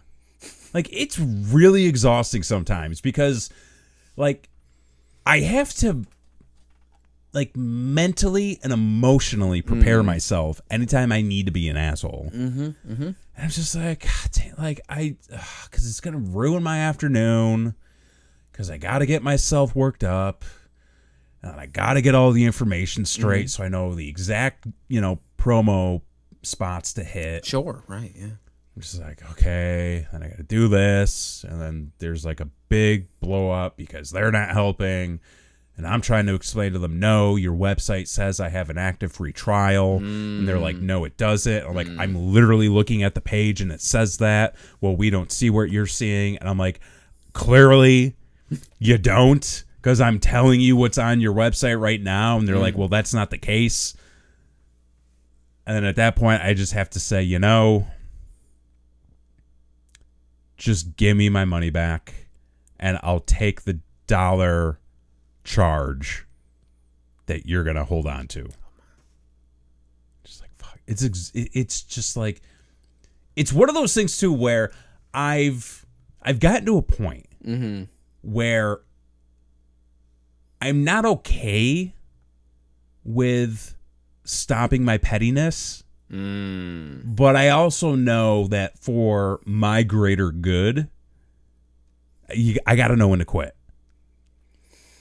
It's really exhausting sometimes because I have to mentally and emotionally prepare myself anytime I need to be an asshole. And I'm just God damn, because it's gonna ruin my afternoon. Because I got to get myself worked up, and I got to get all the information straight so I know the exact promo spots to hit. Sure, right? Yeah. I'm just okay, then I got to do this, and then there's a big blow up because they're not helping. And I'm trying to explain to them, no, your website says I have an active free trial. And they're like, no, it doesn't. I'm I'm literally looking at the page and it says that. Well, we don't see what you're seeing. And I'm like, clearly you don't, because I'm telling you what's on your website right now. And they're like, well, that's not the case. And then at that point, I just have to say, just give me my money back and I'll take the dollar charge that you're gonna hold on to. Just fuck. It's just it's one of those things too where I've gotten to a point where I'm not okay with stopping my pettiness, but I also know that for my greater good, I got to know when to quit.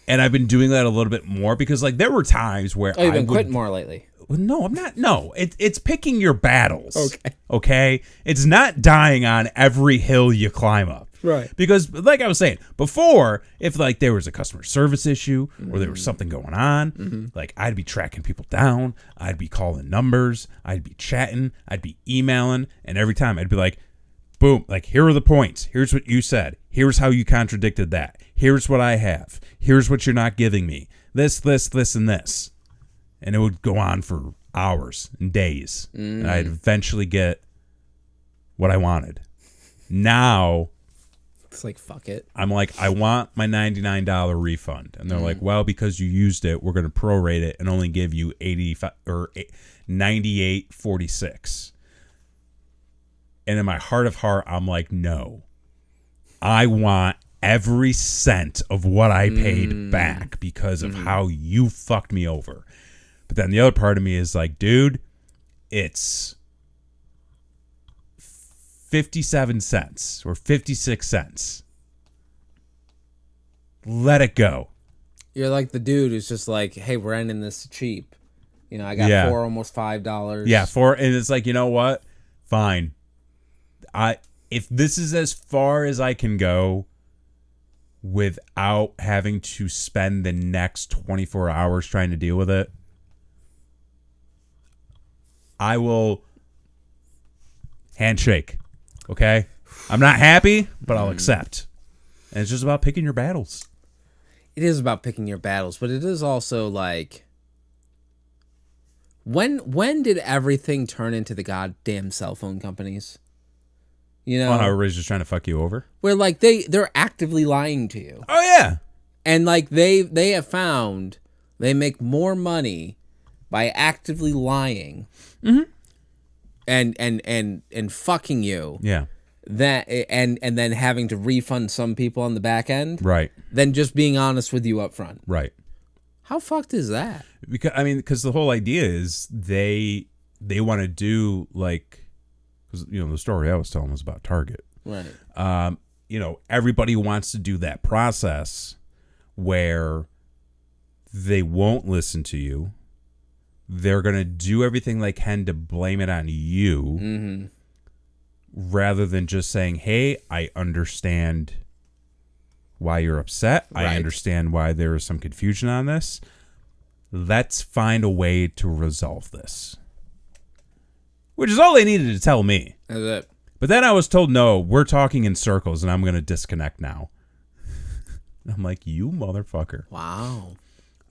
And I've been doing that a little bit more because there were times where you've been quitting more lately. No, I'm not. No, it's picking your battles. Okay. It's not dying on every hill you climb up. Right. Because like I was saying before, if there was a customer service issue or there was something going on, I'd be tracking people down. I'd be calling numbers. I'd be chatting. I'd be emailing. And every time I'd be like, boom, here are the points. Here's what you said. Here's how you contradicted that. Here's what I have. Here's what you're not giving me. This, and this. And it would go on for hours and days. And I'd eventually get what I wanted. Now, it's like, fuck it. I'm like, I want my $99 refund. And they're like, well, because you used it, we're going to prorate it and only give you 85 or 98.46. And in my heart of heart, I'm like, no. I want every cent of what I paid back because of how you fucked me over. But then the other part of me is like, dude, it's 57 cents or 56 cents. Let it go. You're like the dude who's just like, hey, we're ending this cheap. You know, I got almost $5. Yeah, and it's like, you know what? Fine. If this is as far as I can go without having to spend the next 24 hours trying to deal with it, I will handshake. Okay? I'm not happy, but I'll accept. And it's just about picking your battles. It is about picking your battles, but it is also like, when did everything turn into the goddamn cell phone companies? You know, everybody's just trying to fuck you over. Where like they're actively lying to you. Oh yeah. And like they have found they make more money by actively lying and fucking you. Yeah. That and then having to refund some people on the back end. Right. Than just being honest with you up front. Right. How fucked is that? Because the whole idea is they want to do like, because the story I was telling was about Target. Right. Everybody wants to do that process where they won't listen to you. They're going to do everything they can to blame it on you rather than just saying, hey, I understand why you're upset. Right. I understand why there is some confusion on this. Let's find a way to resolve this. Which is all they needed to tell me. That's it. But then I was told, no, we're talking in circles and I'm going to disconnect now. I'm like, you motherfucker. Wow.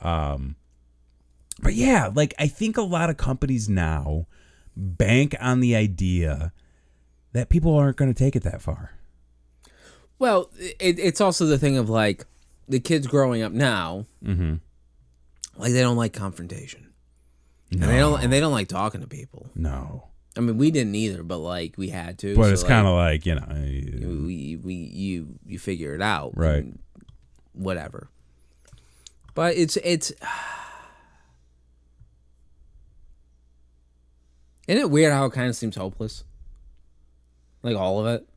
But yeah, like I think a lot of companies now bank on the idea that people aren't going to take it that far. Well, it's also the thing of like the kids growing up now, like they don't like confrontation, No. and they don't like talking to people. No. I mean, we didn't either, but like we had to. But it's kind of like you figure it out, right? Whatever. But it's isn't it weird how it kind of seems hopeless? Like all of it.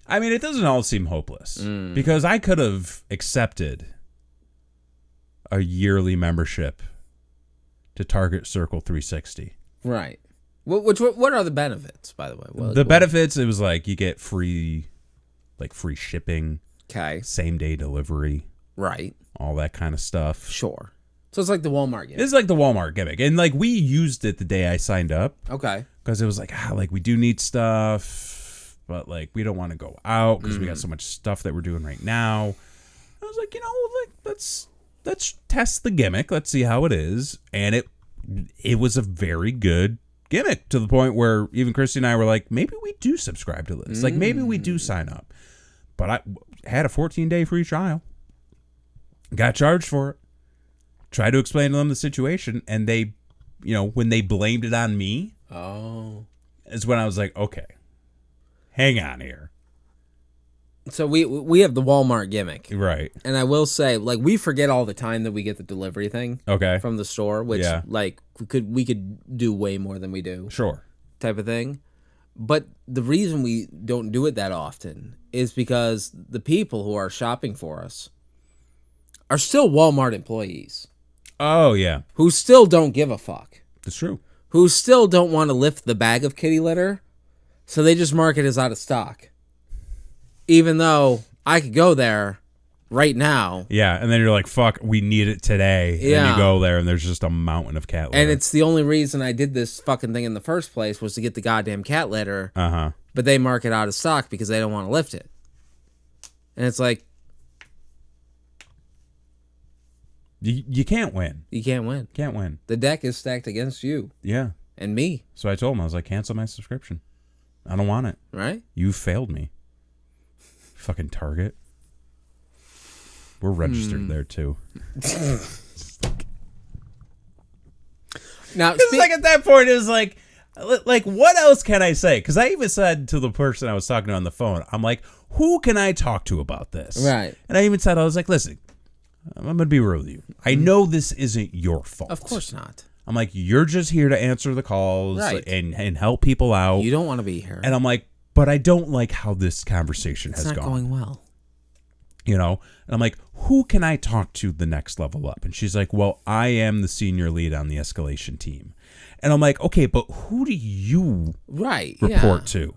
I mean, it doesn't all seem hopeless because I could have accepted a yearly membership to Target Circle 360. Right. What are the benefits, by the way? The benefits, it was like you get free shipping. Okay. Same day delivery. Right. All that kind of stuff. Sure. So it's like the Walmart gimmick. It's like the Walmart gimmick. And like we used it the day I signed up. Okay. Because it was like, we do need stuff, but like we don't want to go out because we got so much stuff that we're doing right now. I was like, let's test the gimmick. Let's see how it is. And it was a very good gimmick to the point where even Christy and I were like, maybe we do subscribe to this. Like maybe we do sign up. But I had a 14-day free trial. Got charged for it. Tried to explain to them the situation. And they, when they blamed it on me. Oh. Is when I was like, okay, hang on here. So we have the Walmart gimmick. Right. And I will say, like, we forget all the time that we get the delivery thing. Okay. From the store, which like we could do way more than we do. Sure. Type of thing. But the reason we don't do it that often is because the people who are shopping for us are still Walmart employees. Oh, yeah. Who still don't give a fuck. That's true. Who still don't want to lift the bag of kitty litter, so they just mark it as out of stock. Even though I could go there right now. Yeah, and then you're like, fuck, we need it today. Yeah. And you go there, and there's just a mountain of cat litter. And it's the only reason I did this fucking thing in the first place was to get the goddamn cat litter. Uh-huh. But they mark it out of stock because they don't want to lift it. And it's like, You can't win. You can't win. Can't win. The deck is stacked against you. Yeah. And me. So I told him, I was like, cancel my subscription. I don't want it. Right? You failed me. Fucking Target. We're registered there too. Now, it's like at that point, it was like, what else can I say? Because I even said to the person I was talking to on the phone, I'm like, who can I talk to about this? Right. And I even said, I was like, listen, I'm going to be real with you. I know this isn't your fault. Of course not. I'm like, you're just here to answer the calls and help people out. You don't want to be here. And I'm like, but I don't like how this conversation has gone. It's not going well. You know? And I'm like, who can I talk to the next level up? And she's like, well, I am the senior lead on the escalation team. And I'm like, okay, but who do you report to?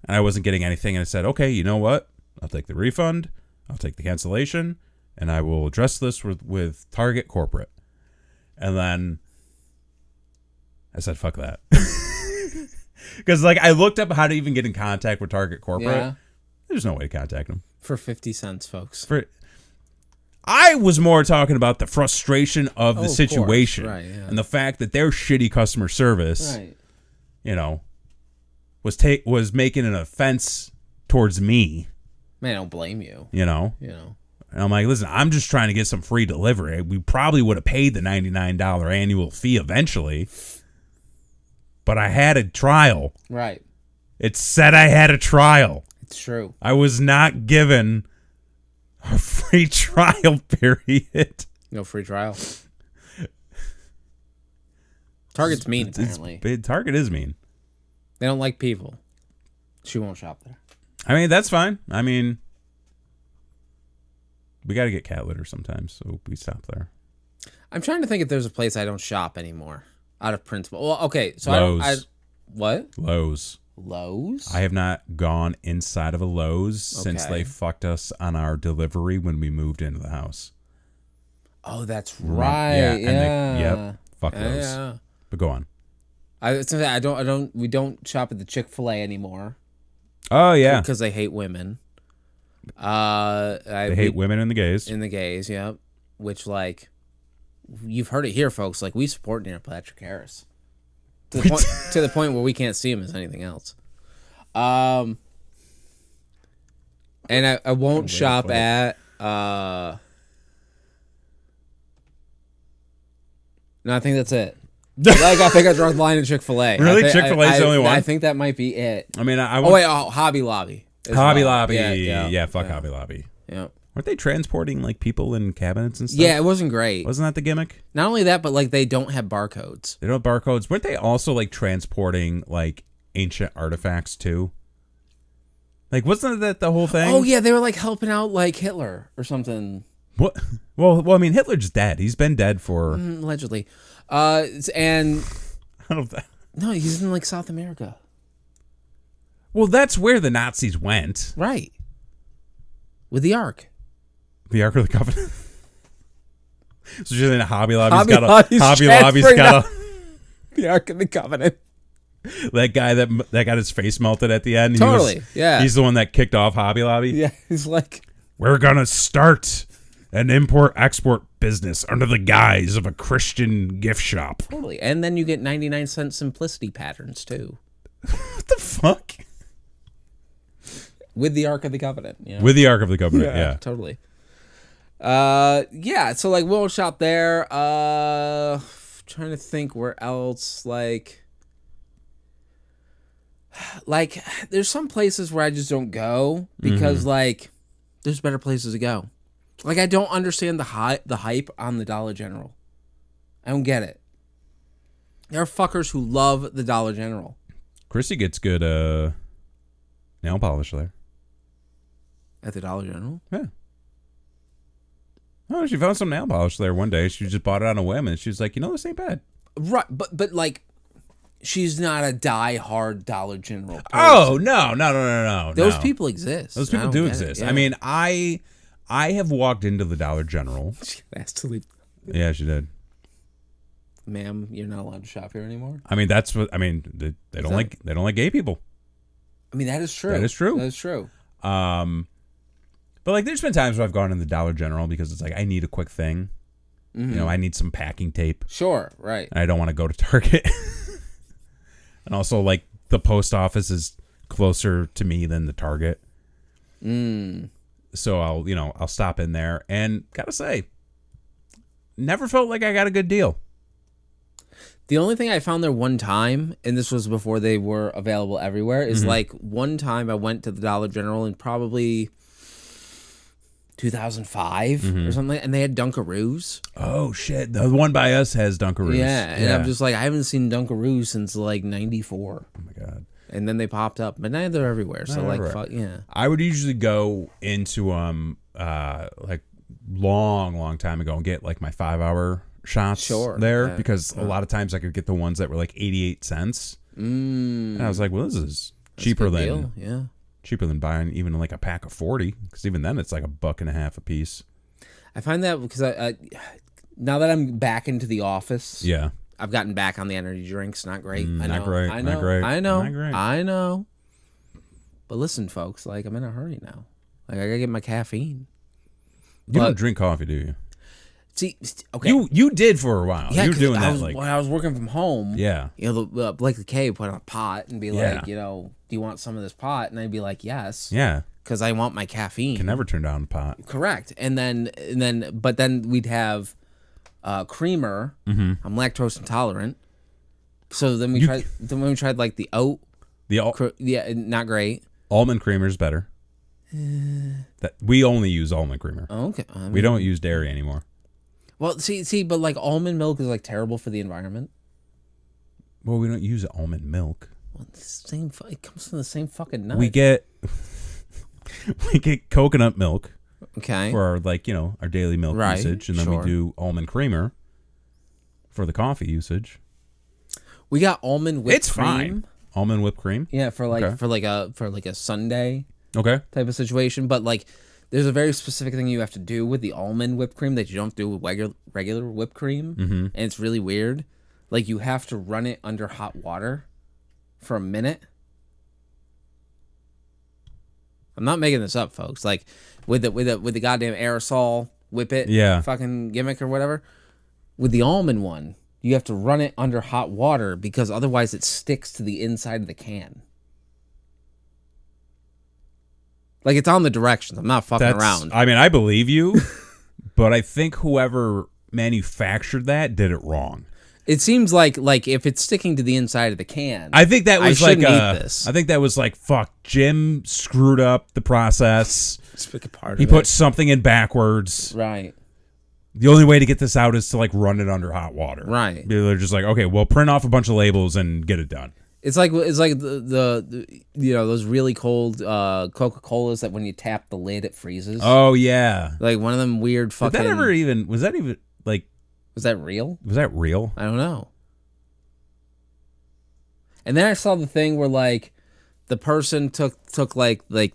And I wasn't getting anything. And I said, okay, you know what? I'll take the refund. I'll take the cancellation. And I will address this with Target Corporate. And then I said, fuck that. Because like I looked up how to even get in contact with Target Corporate. Yeah. There's no way to contact them. For 50 cents, folks. I was more talking about the frustration of the situation. Right, yeah. And the fact that their shitty customer service, you know, was making an offense towards me. Man, I don't blame you. You know? And I'm like, listen, I'm just trying to get some free delivery. We probably would have paid the $99 annual fee eventually. But I had a trial. Right. It said I had a trial. It's true. I was not given a free trial period. No free trial. Target's mean, apparently. Target is mean. They don't like people. She won't shop there. I mean, that's fine. I mean, we got to get cat litter sometimes, so we stop there. I'm trying to think if there's a place I don't shop anymore. Out of principle. Well, okay, so Lowe's. What? Lowe's. I have not gone inside of a Lowe's since they fucked us on our delivery when we moved into the house. Oh, that's right. Yeah. Fuck Lowe's. Yeah. But go on. We don't shop at the Chick-fil-A anymore. Oh yeah. Because they hate women. They hate women and the gays. In the gays, yeah. Which like you've heard it here, folks. Like we support Neil Patrick Harris to the point where we can't see him as anything else. And I won't shop at. No, I think that's it. Like I think I draw the line in Chick-fil-A. Really, Chick-fil-A is the only one. I think that might be it. I mean, Hobby Lobby. Hobby Lobby, yeah, fuck Hobby Lobby. Yeah. Weren't they transporting like people in cabinets and stuff? Yeah, it wasn't great. Wasn't that the gimmick? Not only that, but like they don't have barcodes. They don't have barcodes. Weren't they also like transporting like ancient artifacts too? Like, wasn't that the whole thing? Oh yeah, they were like helping out like Hitler or something. What? Well, I mean, Hitler's dead. He's been dead for allegedly. And I don't. No, he's in like South America. Well, that's where the Nazis went, right? With the Ark. The Ark of the Covenant. So you're in a Hobby Lobby. Hobby Lobby's got the Ark of the Covenant. That guy that got his face melted at the end. Totally, yeah. He's the one that kicked off Hobby Lobby. Yeah, he's like, we're gonna start an import-export business under the guise of a Christian gift shop. Totally, and then you get 99-cent simplicity patterns too. What the fuck? With the Ark of the Covenant. You know? With the Ark of the Covenant, yeah. Totally. Yeah, so like we'll shop there. Trying to think where else, like there's some places where I just don't go because like there's better places to go. Like I don't understand the hype on the Dollar General. I don't get it. There are fuckers who love the Dollar General. Chrissy gets good nail polish there. At the Dollar General? Yeah. Oh, she found some nail polish there one day. She just bought it on a whim, and she was like, you know, this ain't bad. Right, but like, she's not a die-hard Dollar General person. Oh, no. Those people exist. Those people do exist. Yeah. I mean, I have walked into the Dollar General. She asked to leave. Yeah, she did. Ma'am, you're not allowed to shop here anymore? I mean, that's what, I mean, they don't like gay people. I mean, that is true. That is true. That is true. But like, there's been times where I've gone in the Dollar General because it's like I need a quick thing, I need some packing tape. Sure, right. And I don't want to go to Target. And also, like, the post office is closer to me than the Target. So I'll stop in there, and gotta say, never felt like I got a good deal. The only thing I found there one time, and this was before they were available everywhere, is like one time I went to the Dollar General in probably 2005 or something, and they had Dunkaroos. Oh shit! The one by us has Dunkaroos. Yeah, and I'm just like, I haven't seen Dunkaroos since like '94. Oh my god! And then they popped up, but now they're everywhere. So like, fuck yeah. I would usually go into like long time ago and get like my 5-hour shots there because a lot of times I could get the ones that were like 88 cents. And I was like, well, this is cheaper than buying even like a pack of 40, because even then it's like $1.50 a piece. I find that because I now that I'm back into the office, I've gotten back on the energy drinks. Not great. I know. But listen, folks, like, I'm in a hurry now. Like, I gotta get my caffeine. You don't drink coffee, do you? See, okay. You did for a while. Yeah, you were doing that when I was working from home. Yeah. Blake the K would put on a pot and be like, do you want some of this pot? And I'd be like, yes. Yeah. Because I want my caffeine. Can never turn down the pot. Correct. And then we'd have creamer. I'm lactose intolerant. So then we tried like the oat. Not great. Almond creamer is better. That we only use almond creamer. Okay. We don't use dairy anymore. Well, see, but like almond milk is like terrible for the environment. Well, we don't use almond milk. Well, it comes from the same fucking nut. We get coconut milk. Okay. For our our daily milk usage, and then we do almond creamer for the coffee usage. We got almond whipped cream. Fine. Almond whipped cream. Yeah, for a Sunday type of situation, but like there's a very specific thing you have to do with the almond whipped cream that you don't do with regular whipped cream, and it's really weird. Like you have to run it under hot water for a minute. I'm not making this up, folks. Like with the goddamn aerosol whip it fucking gimmick or whatever. With the almond one, you have to run it under hot water because otherwise it sticks to the inside of the can. Like, it's on the directions. I'm not fucking around. I mean, I believe you, but I think whoever manufactured that did it wrong. It seems like if it's sticking to the inside of the can, I think that was eat this. I think that was like, fuck, Jim screwed up the process. He put something in backwards. Right. The only way to get this out is to like run it under hot water. Right. They're just like, okay, well, print off a bunch of labels and get it done. It's like the those really cold Coca-Colas that when you tap the lid it freezes. Oh yeah. Like one of them weird fucking. Was that even like? Was that real? Was that real? I don't know. And then I saw the thing where like the person took like the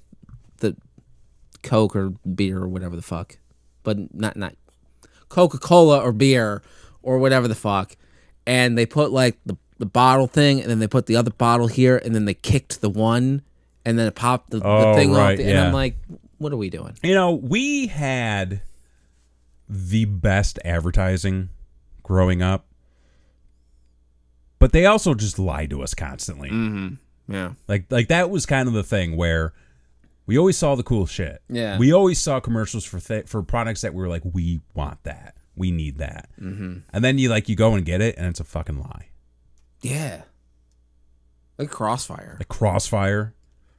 Coke or beer or whatever the fuck, but not Coca-Cola or beer or whatever the fuck, and they put like the bottle thing, and then they put the other bottle here, and then they kicked the one, and then it popped the thing off. And I'm like, what are we doing? We had the best advertising growing up, but they also just lied to us constantly. Mm-hmm. Yeah. Like that was kind of the thing where we always saw the cool shit. Yeah. We always saw commercials for products that we were like, we want that. We need that. Mm-hmm. And then you go and get it, and it's a fucking lie. Yeah. Like Crossfire.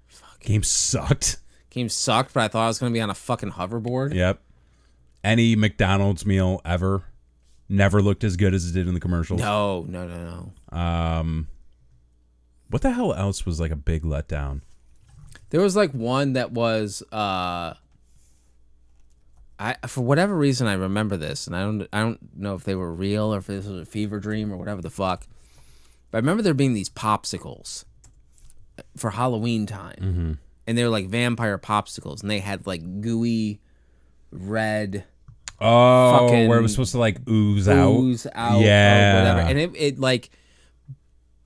Fuck. Game sucked, but I thought I was going to be on a fucking hoverboard. Yep. Any McDonald's meal ever never looked as good as it did in the commercials. No. What the hell else was like a big letdown? There was like one that was for whatever reason I remember this, and I don't know if they were real or if this was a fever dream or whatever the fuck. But I remember there being these popsicles for Halloween time, and they were like vampire popsicles, and they had like gooey red. Oh, where it was supposed to like ooze out, yeah, or whatever. And it like,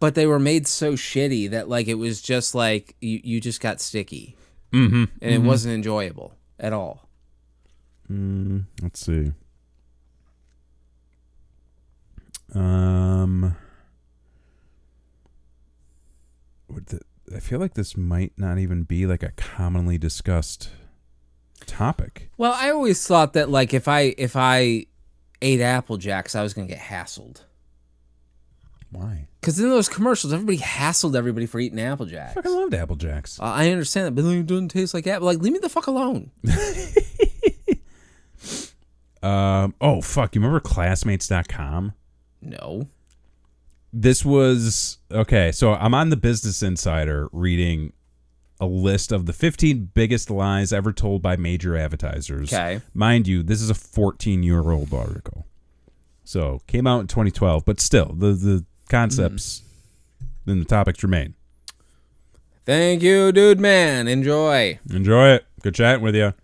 but they were made so shitty that like it was just like you just got sticky, and it wasn't enjoyable at all. Let's see. I feel like this might not even be like a commonly discussed topic. Well, I always thought that like if I ate Apple Jacks, I was gonna get hassled. Why? Because in those commercials, everybody hassled everybody for eating Apple Jacks. I fucking loved Apple Jacks. I understand that, but it doesn't taste like apple. Like, leave me the fuck alone. Oh fuck! You remember Classmates.com? No. This was okay. So I'm on the Business Insider reading a list of the 15 biggest lies ever told by major advertisers. Okay. Mind you, this is a 14-year-old article. So came out in 2012, but still, the concepts and the topics remain. Thank you, dude, man. Enjoy. Enjoy it. Good chatting with you.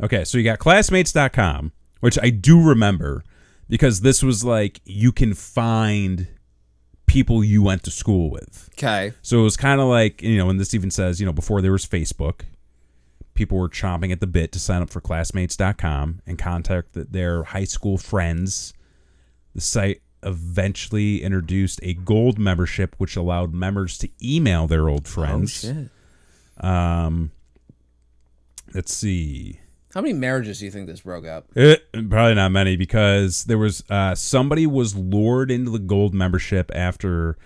Okay, so you got Classmates.com, which I do remember because this was like you can find people you went to school with. Okay. So it was kind of like, and this even says, before there was Facebook, people were chomping at the bit to sign up for Classmates.com and contact their high school friends. The site eventually introduced a gold membership, which allowed members to email their old friends. Oh, shit. Let's see. How many marriages do you think this broke up? Probably not many, because there was somebody was lured into the gold membership after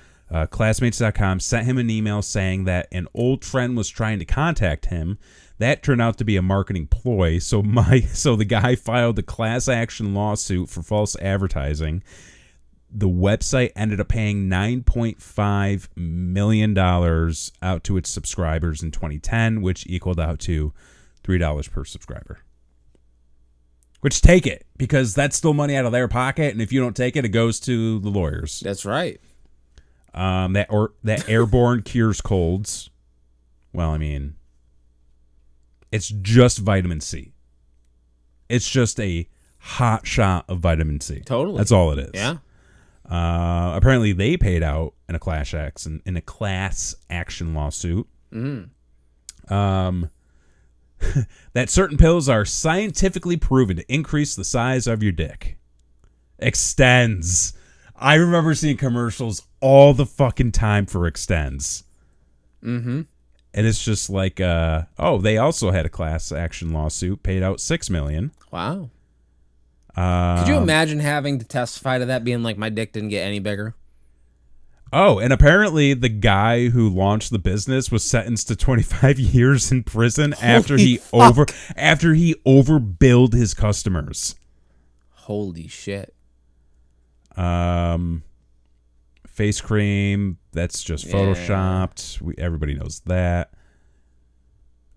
Classmates.com sent him an email saying that an old friend was trying to contact him. That turned out to be a marketing ploy. So the guy filed a class action lawsuit for false advertising. The website ended up paying $9.5 million out to its subscribers in 2010, which equaled out to $3 per subscriber. Which, take it, because that's still money out of their pocket, and if you don't take it, it goes to the lawyers. That's right. That airborne cures colds. Well, I mean, it's just vitamin C. It's just a hot shot of vitamin C. Totally. That's all it is. Yeah. Apparently, they paid out in a class action lawsuit. That certain pills are scientifically proven to increase the size of your dick. Extends. I remember seeing commercials all the fucking time for Extends. And it's just like, they also had a class action lawsuit, paid out $6 million. Wow. Could you imagine having to testify to that, being like, my dick didn't get any bigger? Oh, and apparently the guy who launched the business was sentenced to 25 years in prison after he overbilled his customers. Holy shit. Face cream, that's just photoshopped. Everybody knows that.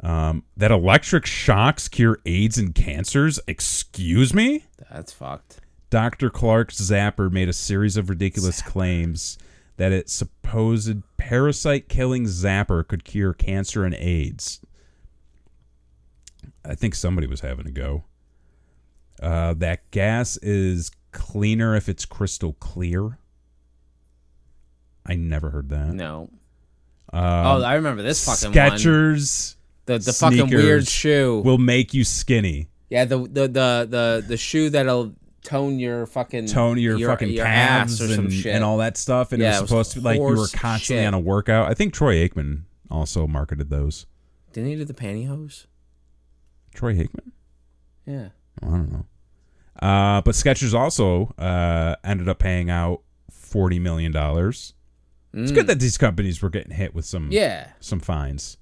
That electric shocks cure AIDS and cancers. Excuse me? That's fucked. Dr. Clark's Zapper made a series of ridiculous claims that its supposed parasite-killing zapper could cure cancer and AIDS. I think somebody was having a go. That gas is cleaner if it's crystal clear. I never heard that. No. I remember this fucking Skechers one. The fucking weird shoe will make you skinny. Yeah, the shoe that'll tone your fucking fucking calves or some shit and all that stuff, and it was supposed to be like you were constantly on a workout. I think Troy Aikman also marketed those. Didn't he do the pantyhose? Troy Aikman? Yeah. I don't know. But Skechers also ended up paying out $40 million. It's good that these companies were getting hit with some fines.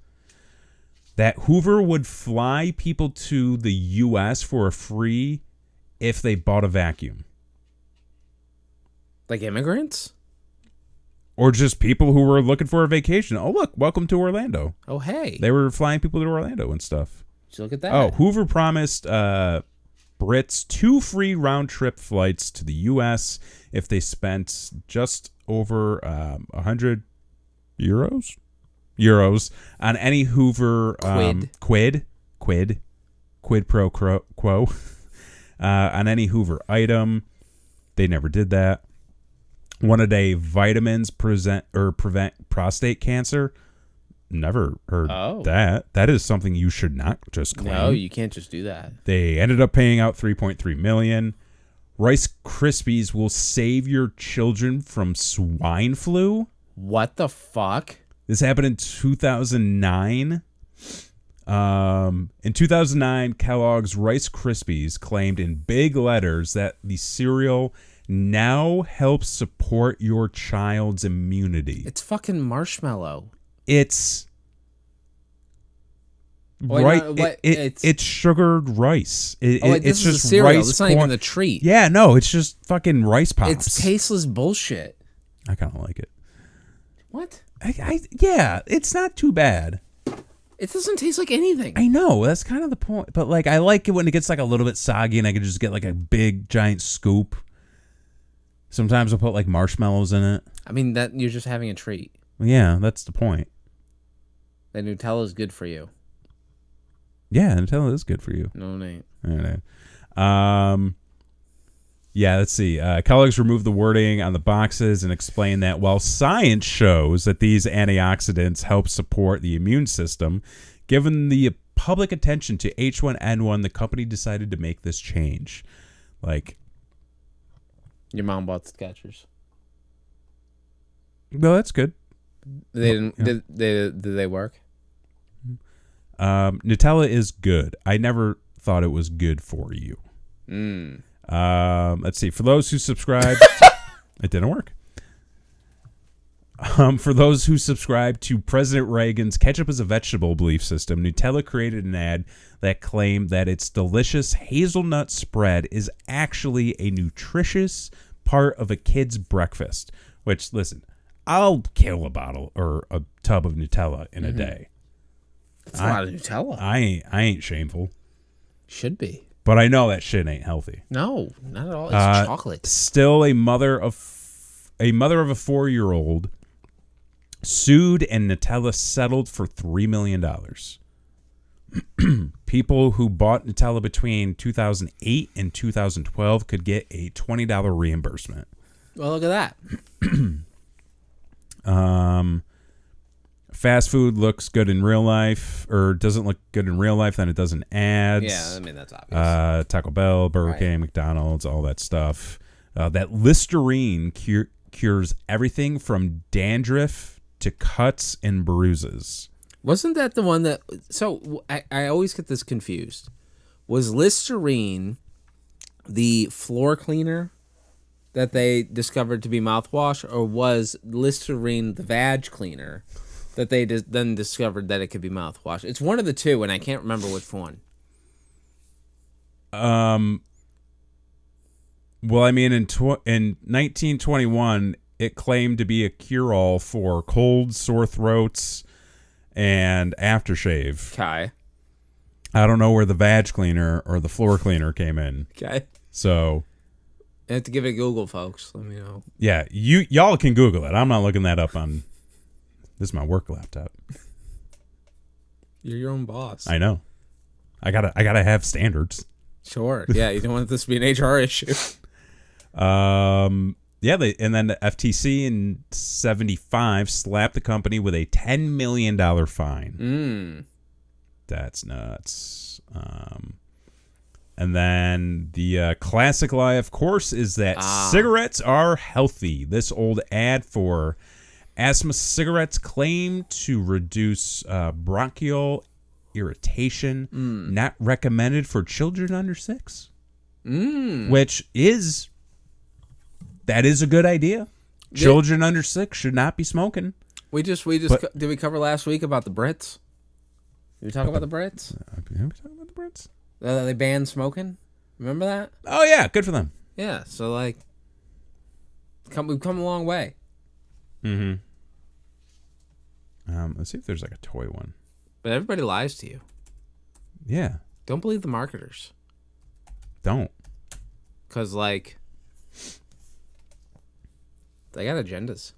That Hoover would fly people to the U.S. for a free if they bought a vacuum. Like immigrants? Or just people who were looking for a vacation. Oh, look, welcome to Orlando. Oh, hey. They were flying people to Orlando and stuff. Did you look at that? Oh, Hoover promised Brits 2 free round-trip flights to the U.S. if they spent just over 100 euros on any Hoover quid pro quo on any Hoover item. They never did that. Wanted a vitamins prevent prostate cancer. Never heard that. That is something you should not just claim. No, you can't just do that. They ended up paying out $3.3 million. Rice Krispies will save your children from swine flu. What the fuck? This happened in 2009. In 2009, Kellogg's Rice Krispies claimed in big letters that the cereal now helps support your child's immunity. It's fucking marshmallow. It's it's sugared rice. It's just cereal. rice. It's not even the treat. Yeah, no, it's just fucking rice pops. It's tasteless bullshit. I kind of like it. What? Yeah, it's not too bad. It doesn't taste like anything. I know, that's kind of the point. But like, I like it when it gets like a little bit soggy, and I can just get like a big giant scoop. Sometimes I'll put like marshmallows in it. I mean, that you're just having a treat. Yeah, that's the point. The Nutella is good for you. Yeah, Nutella is good for you. No, it ain't. All right. Yeah, let's see. Kellogg's removed the wording on the boxes and explained that while science shows that these antioxidants help support the immune system, given the public attention to H1N1, the company decided to make this change. Like, your mom bought Skechers. No, that's good. They didn't. Yeah. Did they work? Nutella is good. I never thought it was good for you. Let's see. For those who subscribe, it didn't work. For those who subscribe to President Reagan's ketchup is a vegetable belief system, Nutella created an ad that claimed that its delicious hazelnut spread is actually a nutritious part of a kid's breakfast. Which, listen, I'll kill a bottle or a tub of Nutella in a day. It's a lot of Nutella. I ain't shameful. Should be. But I know that shit ain't healthy. No, not at all. It's chocolate. Still, a mother of a 4-year-old sued, and Nutella settled for $3 million. People who bought Nutella between 2008 and 2012 could get a $20 reimbursement. Well, look at that. Fast food looks good in real life, or doesn't look good in real life than it does in ads. Yeah, I mean, that's obvious. Taco Bell, Burger King, McDonald's, all that stuff. That Listerine cures everything from dandruff to cuts and bruises. Wasn't that the one that... So, I always get this confused. Was Listerine the floor cleaner that they discovered to be mouthwash, or was Listerine the vag cleaner that they then discovered that it could be mouthwash? It's one of the two, and I can't remember which one. Well, I mean, in 1921, it claimed to be a cure-all for colds, sore throats, and aftershave. Okay. I don't know where the vag cleaner or the floor cleaner came in. Okay. So... I have to give it a Google, folks. Let me know. Yeah, y'all can Google it. I'm not looking that up on... This is my work laptop. You're your own boss. I know. I gotta have standards. Sure. Yeah, you don't want this to be an HR issue. Yeah, and then the FTC in 1975 slapped the company with a $10 million fine. That's nuts. And then the classic lie, of course, is that cigarettes are healthy. This old ad for asthma cigarettes claim to reduce bronchial irritation, not recommended for children under 6. Which is... That is a good idea. Children under 6 should not be smoking. Did we cover last week about the Brits? Did we talk about the Brits? Did we talk about the Brits? They banned smoking. Remember that? Oh yeah, good for them. Yeah. So like, we've come a long way. Let's see if there's like a toy one. But everybody lies to you. Yeah. Don't believe the marketers. Don't. Because like, they got agendas.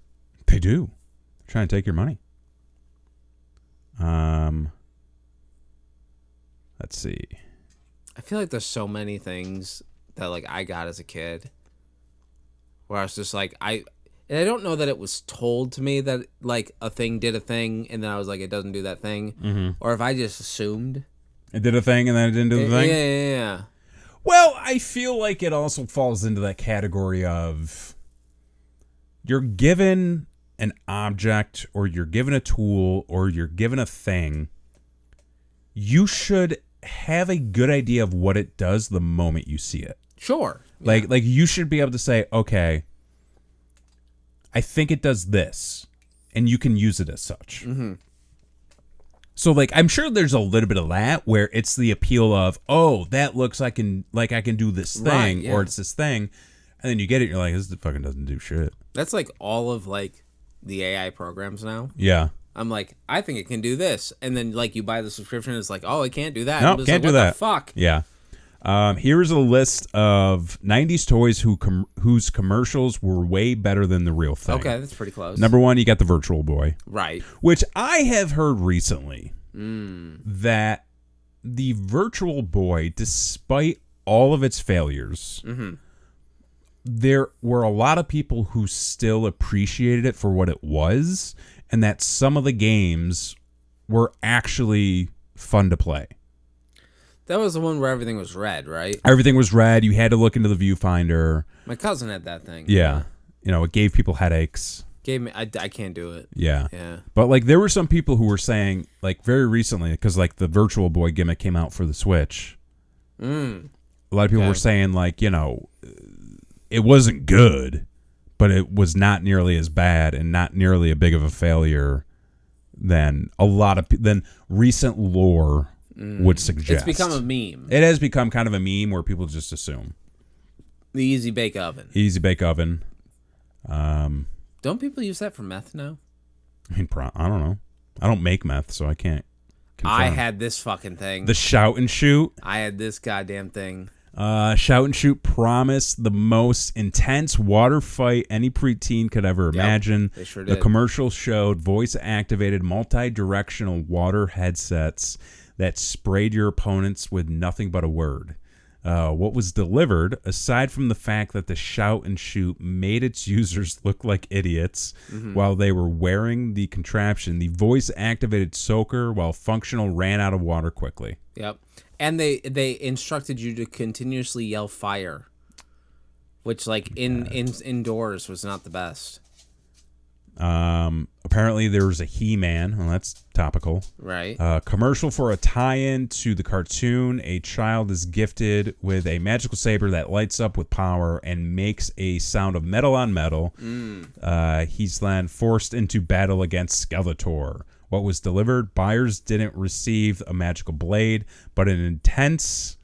They do. They're trying to take your money. Let's see. I feel like there's so many things that like I got as a kid where I was just like, and I don't know that it was told to me that like a thing did a thing and then I was like, it doesn't do that thing. Or if I just assumed it did a thing and then it didn't do the thing. Yeah. Well, I feel like it also falls into that category of you're given an object or you're given a tool or you're given a thing. You should have a good idea of what it does the moment you see it. Sure. Like you should be able to say, okay, I think it does this, and you can use it as such. Mm-hmm. So, like, I'm sure there's a little bit of that where it's the appeal of, oh, that looks like I can do this thing, Right, yeah. or it's this thing, and then you get it, and you're like, this fucking doesn't do shit. That's like all of like the AI programs now. Yeah. I'm like, I think it can do this, and then like you buy the subscription, it's like, oh, it can't do that. No, It's can't like, do what that. The fuck. Yeah. Here's a list of 90s toys whose commercials were way better than the real thing. Okay, that's pretty close. Number 1, you got the Virtual Boy. Right. Which I have heard recently that the Virtual Boy, despite all of its failures, there were a lot of people who still appreciated it for what it was, and that some of the games were actually fun to play. That was the one where everything was red, right? Everything was red. You had to look into the viewfinder. My cousin had that thing. Yeah. You know, it gave people headaches. Gave me. I can't do it. Yeah. Yeah. But, like, there were some people who were saying, like, very recently, because, like, the Virtual Boy gimmick came out for the Switch. A lot of people were saying, like, you know, it wasn't good, but it was not nearly as bad and not nearly as big of a failure than than recent lore would suggest. It's become a meme. It has become kind of a meme where people just assume. The Easy Bake Oven. Easy Bake Oven. Don't people use that for meth now? I mean, I don't know. I don't make meth, so I can't confirm. I had this fucking thing. The Shout and Shoot. I had this goddamn thing. Shout and Shoot promised the most intense water fight any preteen could ever imagine. They sure The did. commercial showed voice-activated, multi-directional water headsets that sprayed your opponents with nothing but a word. What was delivered, aside from the fact that the Shout and Shoot made its users look like idiots while they were wearing the contraption, the voice-activated soaker, while functional, ran out of water quickly. Yep. And they instructed you to continuously yell fire, which like indoors was not the best. Apparently there was a He-Man. Well, that's topical. Right. Commercial for a tie-in to the cartoon. A child is gifted with a magical saber that lights up with power and makes a sound of metal on metal. He's then forced into battle against Skeletor. What was delivered? Buyers didn't receive a magical blade, but an intense,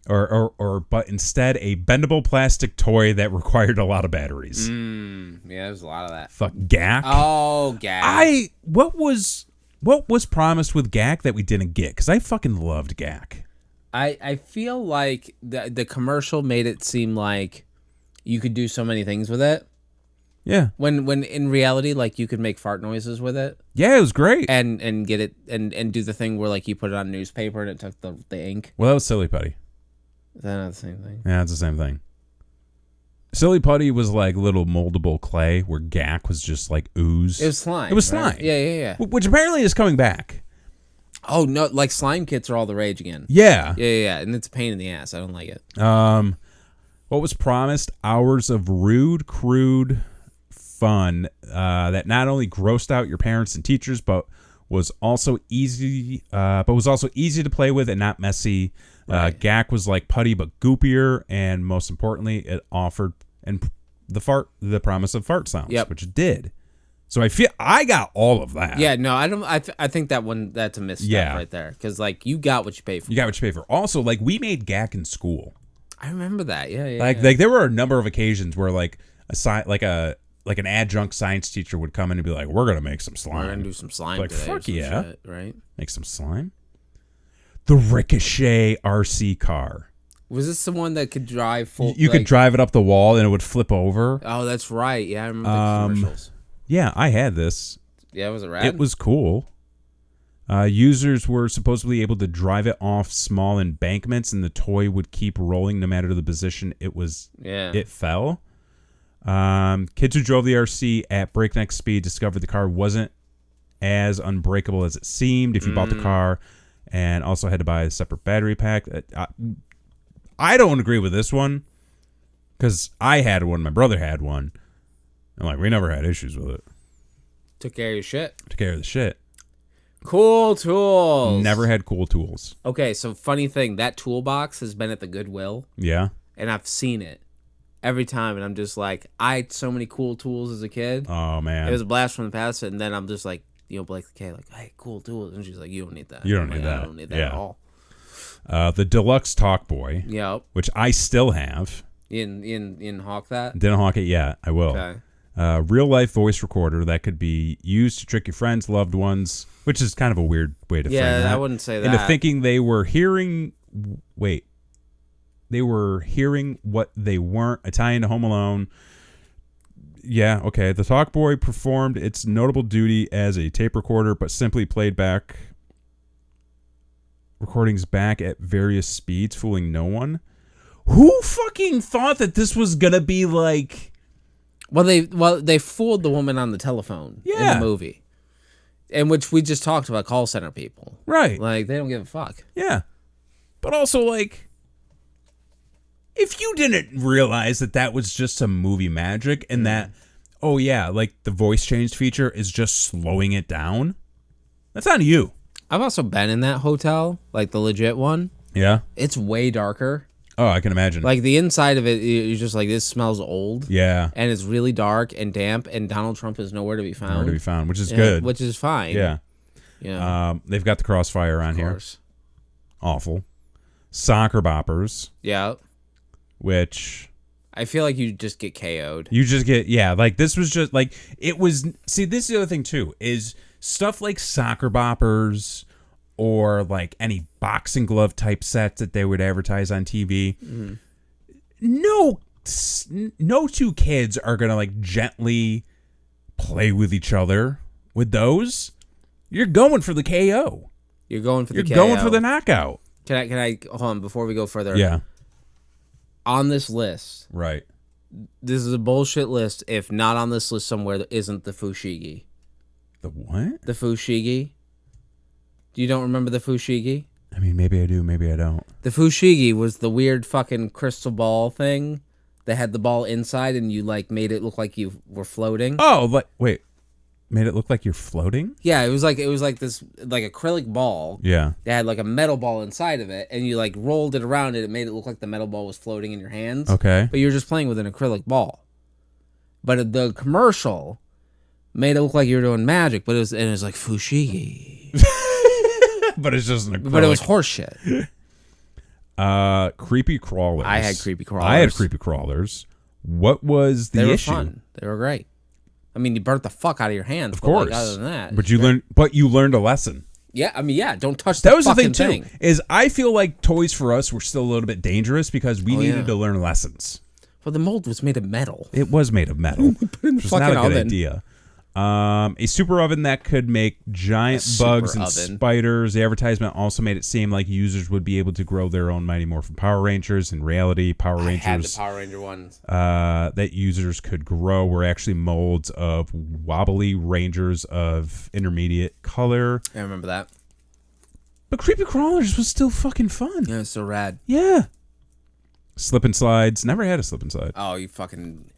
but instead a bendable plastic toy that required a lot of batteries. Yeah, there's a lot of that. Fuck GAC. Oh, GAC. What was promised with GAC that we didn't get? Because I fucking loved GAC. I feel like the commercial made it seem like you could do so many things with it. Yeah. When in reality, like, you could make fart noises with it. Yeah, it was great. And get it and do the thing where like you put it on newspaper and it took the ink. Well, that was Silly Putty. Is that not the same thing? Yeah, it's the same thing. Silly Putty was like little moldable clay, where GAC was just like ooze. It was slime. It was right? slime. Yeah. Which apparently is coming back. Oh no! Like slime kits are all the rage again. Yeah. Yeah. And it's a pain in the ass. I don't like it. What was promised? Hours of rude, crude fun that not only grossed out your parents and teachers, but was also easy to play with and not messy. Right. GAC was like putty but goopier, and most importantly, it offered the promise of fart sounds, which it did. So I got all of that. Yeah, no, I don't. I think that's a misstep right there, because like you got what you paid for. You got what you pay for. Also, like we made GAC in school. I remember that. Yeah. Like there were a number of occasions where like an adjunct science teacher would come in and be like, "We're gonna make some slime. We're gonna do some slime like, today." Fuck yeah, shit, right? Make some slime. The Ricochet RC car. Was this the one that could drive full? You could drive it up the wall and it would flip over. Oh, that's right. Yeah, I remember the commercials. Yeah, I had this. Yeah, was it rad? It was cool. Users were supposedly able to drive it off small embankments, and the toy would keep rolling no matter the position it fell. Kids who drove the RC at breakneck speed discovered the car wasn't as unbreakable as it seemed if you bought the car, and also had to buy a separate battery pack. I don't agree with this one because I had one. My brother had one. And like, we never had issues with it. Took care of your shit. Took care of the shit. Cool tools. Never had cool tools. Okay, so funny thing, that toolbox has been at the Goodwill. Yeah. And I've seen it every time, and I'm just like, I had so many cool tools as a kid. Oh, man. It was a blast from the past, and then I'm just like, Blake the K, like, hey, cool tools. And she's like, you don't need that. You don't need that. I don't need that at all. The deluxe talk boy. Yep. Which I still have. In Hawk that? Didn't hawk it yet. I will. Okay. Real life voice recorder that could be used to trick your friends, loved ones, which is kind of a weird way to frame that. Yeah, I wouldn't say that. Into thinking they were hearing. Wait. They were hearing what they weren't. A tie into Home Alone. Yeah, okay. The Talk Boy performed its notable duty as a tape recorder, but simply played back recordings back at various speeds, fooling no one. Who fucking thought that this was gonna be like? Well, they fooled the woman on the telephone in the movie, in which we just talked about call center people, Right? Like, they don't give a fuck. Yeah, but also like, if you didn't realize that was just some movie magic and that, oh yeah, like the voice change feature is just slowing it down, that's on you. I've also been in that hotel, like the legit one. Yeah, it's way darker. Oh, I can imagine. Like, the inside of it, you're just like, this smells old. Yeah. And it's really dark and damp, and Donald Trump is nowhere to be found. Nowhere to be found, which is good. Which is fine. Yeah. Yeah. They've got the Crossfire on here. Awful. Soccer boppers. Yeah. Which... I feel like you just get KO'd. You just get... Yeah, like, this was just... Like, it was... See, this is the other thing, too, is stuff like soccer boppers... or like any boxing glove type sets that they would advertise on TV. Mm-hmm. No two kids are going to like gently play with each other with those. You're going for the KO. You're going for the KO. You're going for the knockout. Can I hold on before we go further? Yeah. On this list. Right. This is a bullshit list. If not on this list somewhere, that isn't the Fushigi. The what? The Fushigi. You don't remember the Fushigi? I mean, maybe I do, maybe I don't. The Fushigi was the weird fucking crystal ball thing that had the ball inside and you like made it look like you were floating. Oh, like wait. Made it look like you're floating? Yeah, it was like this like acrylic ball. Yeah. That had like a metal ball inside of it and you like rolled it around and it made it look like the metal ball was floating in your hands. Okay. But you're just playing with an acrylic ball. But the commercial made it look like you were doing magic, but it was like Fushigi. But it's just an acrylic. But it was horseshit. Creepy crawlers. I had creepy crawlers. I had creepy crawlers. What was the issue? They were fun. They were great. I mean, you burnt the fuck out of your hands. Of course. Like, other than that, but you learned a lesson. Yeah, I mean, yeah. Don't touch that the was the fucking thing too. Is I feel like toys for us were still a little bit dangerous because we needed to learn lessons. Well, the mold was made of metal. It was made of metal. Put it in the which was fucking not a good oven. idea. A super oven that could make giant bugs and spiders. The advertisement also made it seem like users would be able to grow their own Mighty Morphin Power Rangers. In reality, Power Rangers, I had the Power Ranger ones. That users could grow were actually molds of wobbly Rangers of intermediate color. I remember that. But Creepy Crawlers was still fucking fun. Yeah, it was so rad. Yeah. Slip and slides. Never had a slip and slide. Oh, you fucking...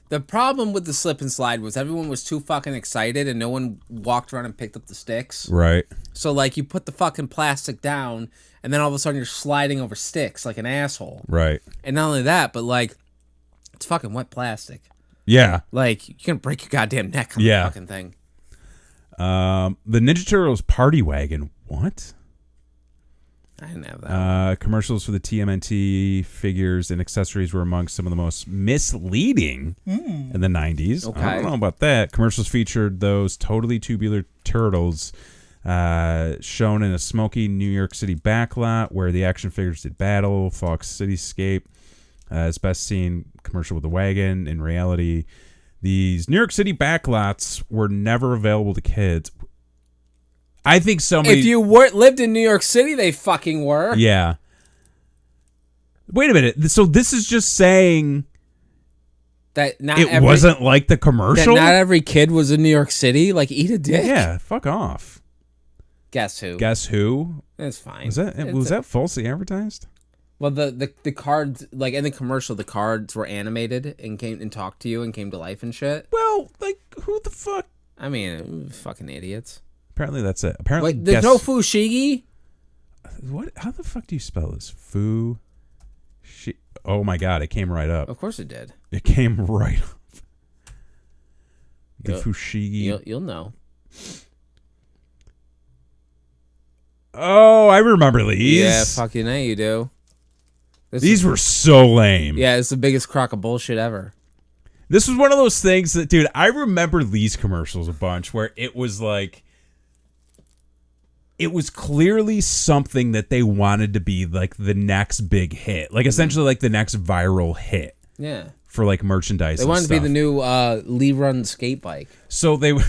The problem with the slip and slide was everyone was too fucking excited and no one walked around and picked up the sticks. Right. So, like, you put the fucking plastic down and then all of a sudden you're sliding over sticks like an asshole. Right. And not only that, but, like, it's fucking wet plastic. Yeah. Like, you're going to break your goddamn neck on the fucking thing. The Ninja Turtles Party Wagon. What? I didn't have that. Commercials for the TMNT figures and accessories were among some of the most misleading in the 90s. Okay. I don't know about that. Commercials featured those totally tubular turtles shown in a smoky New York City backlot where the action figures did battle. Fox Cityscape is best seen commercial with the wagon. In reality, these New York City backlots were never available to kids. I think somebody... If you lived in New York City, they fucking were. Yeah. Wait a minute. So this is just saying that not it wasn't like the commercial? That not every kid was in New York City? Like, eat a dick? Yeah, fuck off. Guess who? Guess who? It's fine. Was that falsely advertised? Well, the cards, like in the commercial, the cards were animated and came and talked to you and came to life and shit. Well, like, who the fuck? I mean, fucking idiots. Apparently that's it. Apparently, Like, there's no fushigi? What? How the fuck do you spell this? Oh my god, it came right up. Of course it did. It came right up. The fushigi. You'll know. Oh, I remember these. Yeah, fucking A, you do. These were so lame. Yeah, it's the biggest crock of bullshit ever. This was one of those things that, dude, I remember these commercials a bunch where it was like, it was clearly something that they wanted to be like the next big hit, like essentially like the next viral hit. Yeah. For like merchandise. They wanted to be the new Lee Run skate bike. So they would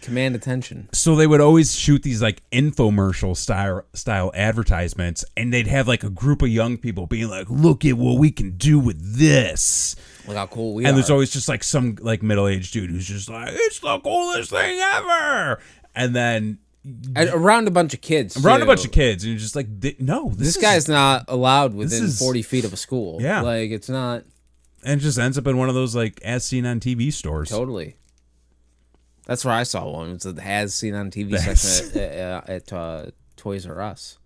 command attention. So they would always shoot these like infomercial style advertisements, and they'd have like a group of young people being like, "Look at what we can do with this." Look how cool we are. And there's always just like some like middle-aged dude who's just like, "It's the coolest thing ever." And then around a bunch of kids. And you're just like, no, this guy's not allowed within 40 feet of a school. Yeah. Like, it's not. And it just ends up in one of those like as seen on TV stores. Totally. That's where I saw one. It was the as seen on TV section at Toys R Us.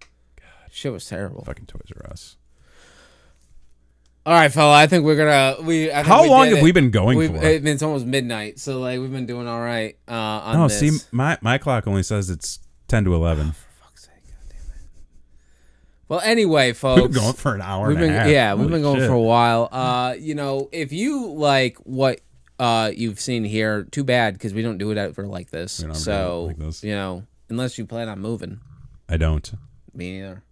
God, shit was terrible. Fucking Toys R Us. All right, fella. I think we're gonna. How long have we been going for? It's almost midnight, so like we've been doing all right. On this. See, my clock only says it's 10 to 11. Oh, for fuck's sake! God damn it. Well, anyway, folks, we've been going for an hour and a half. Yeah, we've been going for a while. You know, if you like what you've seen here, too bad, because we don't do it ever like this. So you know, unless you plan on moving. I don't. Me either.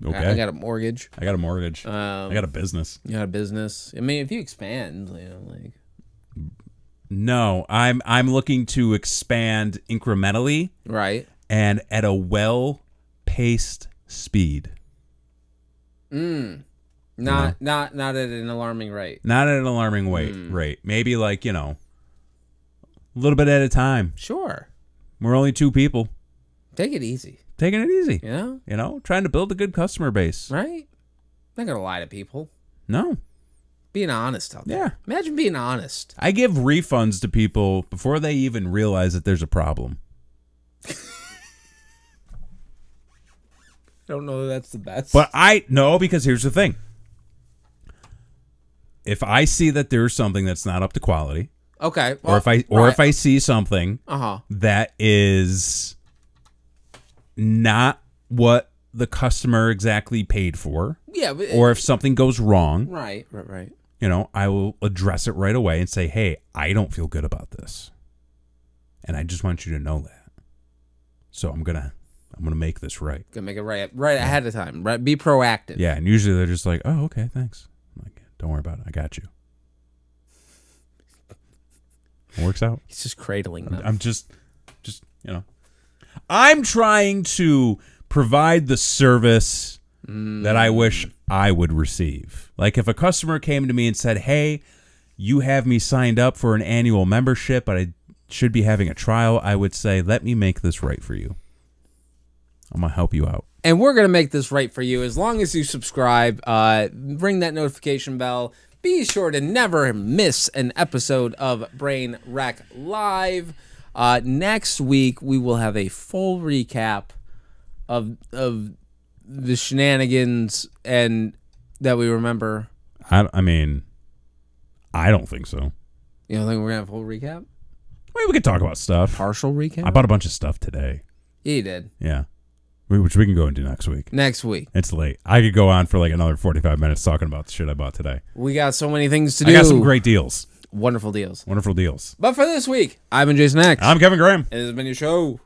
Okay. I got a mortgage. I got a business. You got a business. I mean, if you expand, you know, like. No, I'm looking to expand incrementally. Right. And at a well-paced speed. Not at an alarming rate. Not at an alarming rate. Maybe like, you know, a little bit at a time. Sure. We're only 2 people. Take it easy. Taking it easy. Yeah. You know, trying to build a good customer base. Right? Not going to lie to people. No. Being honest out there. Yeah. Imagine being honest. I give refunds to people before they even realize that there's a problem. I don't know that that's the best. But because here's the thing. If I see that there's something that's not up to quality. Okay. Well, if I see something that is not what the customer exactly paid for. Yeah. Or if something goes wrong. Right. You know, I will address it right away and say, "Hey, I don't feel good about this. And I just want you to know that. So I'm gonna make this right. Gonna make it right ahead of time. Right. Be proactive. Yeah, and usually they're just like, "Oh, okay, thanks." I'm like, "Don't worry about it. I got you." It works out. He's just cradling them. I'm just you know. I'm trying to provide the service that I wish I would receive. Like if a customer came to me and said, "Hey, you have me signed up for an annual membership, but I should be having a trial," I would say, "Let me make this right for you. I'm going to help you out." And we're going to make this right for you as long as you subscribe, ring that notification bell. Be sure to never miss an episode of Brain Wreck Live. Next week, we will have a full recap of the shenanigans and that we remember. I mean, I don't think so. You don't think we're going to have a full recap? Maybe we could talk about stuff. Partial recap? I bought a bunch of stuff today. Yeah, you did. Yeah. Which we can go into next week. Next week. It's late. I could go on for like another 45 minutes talking about the shit I bought today. We got so many things to do. I got some great deals. Wonderful deals. Wonderful deals. But for this week, I've been Jason X. I'm Kevin Graham. And this has been your show.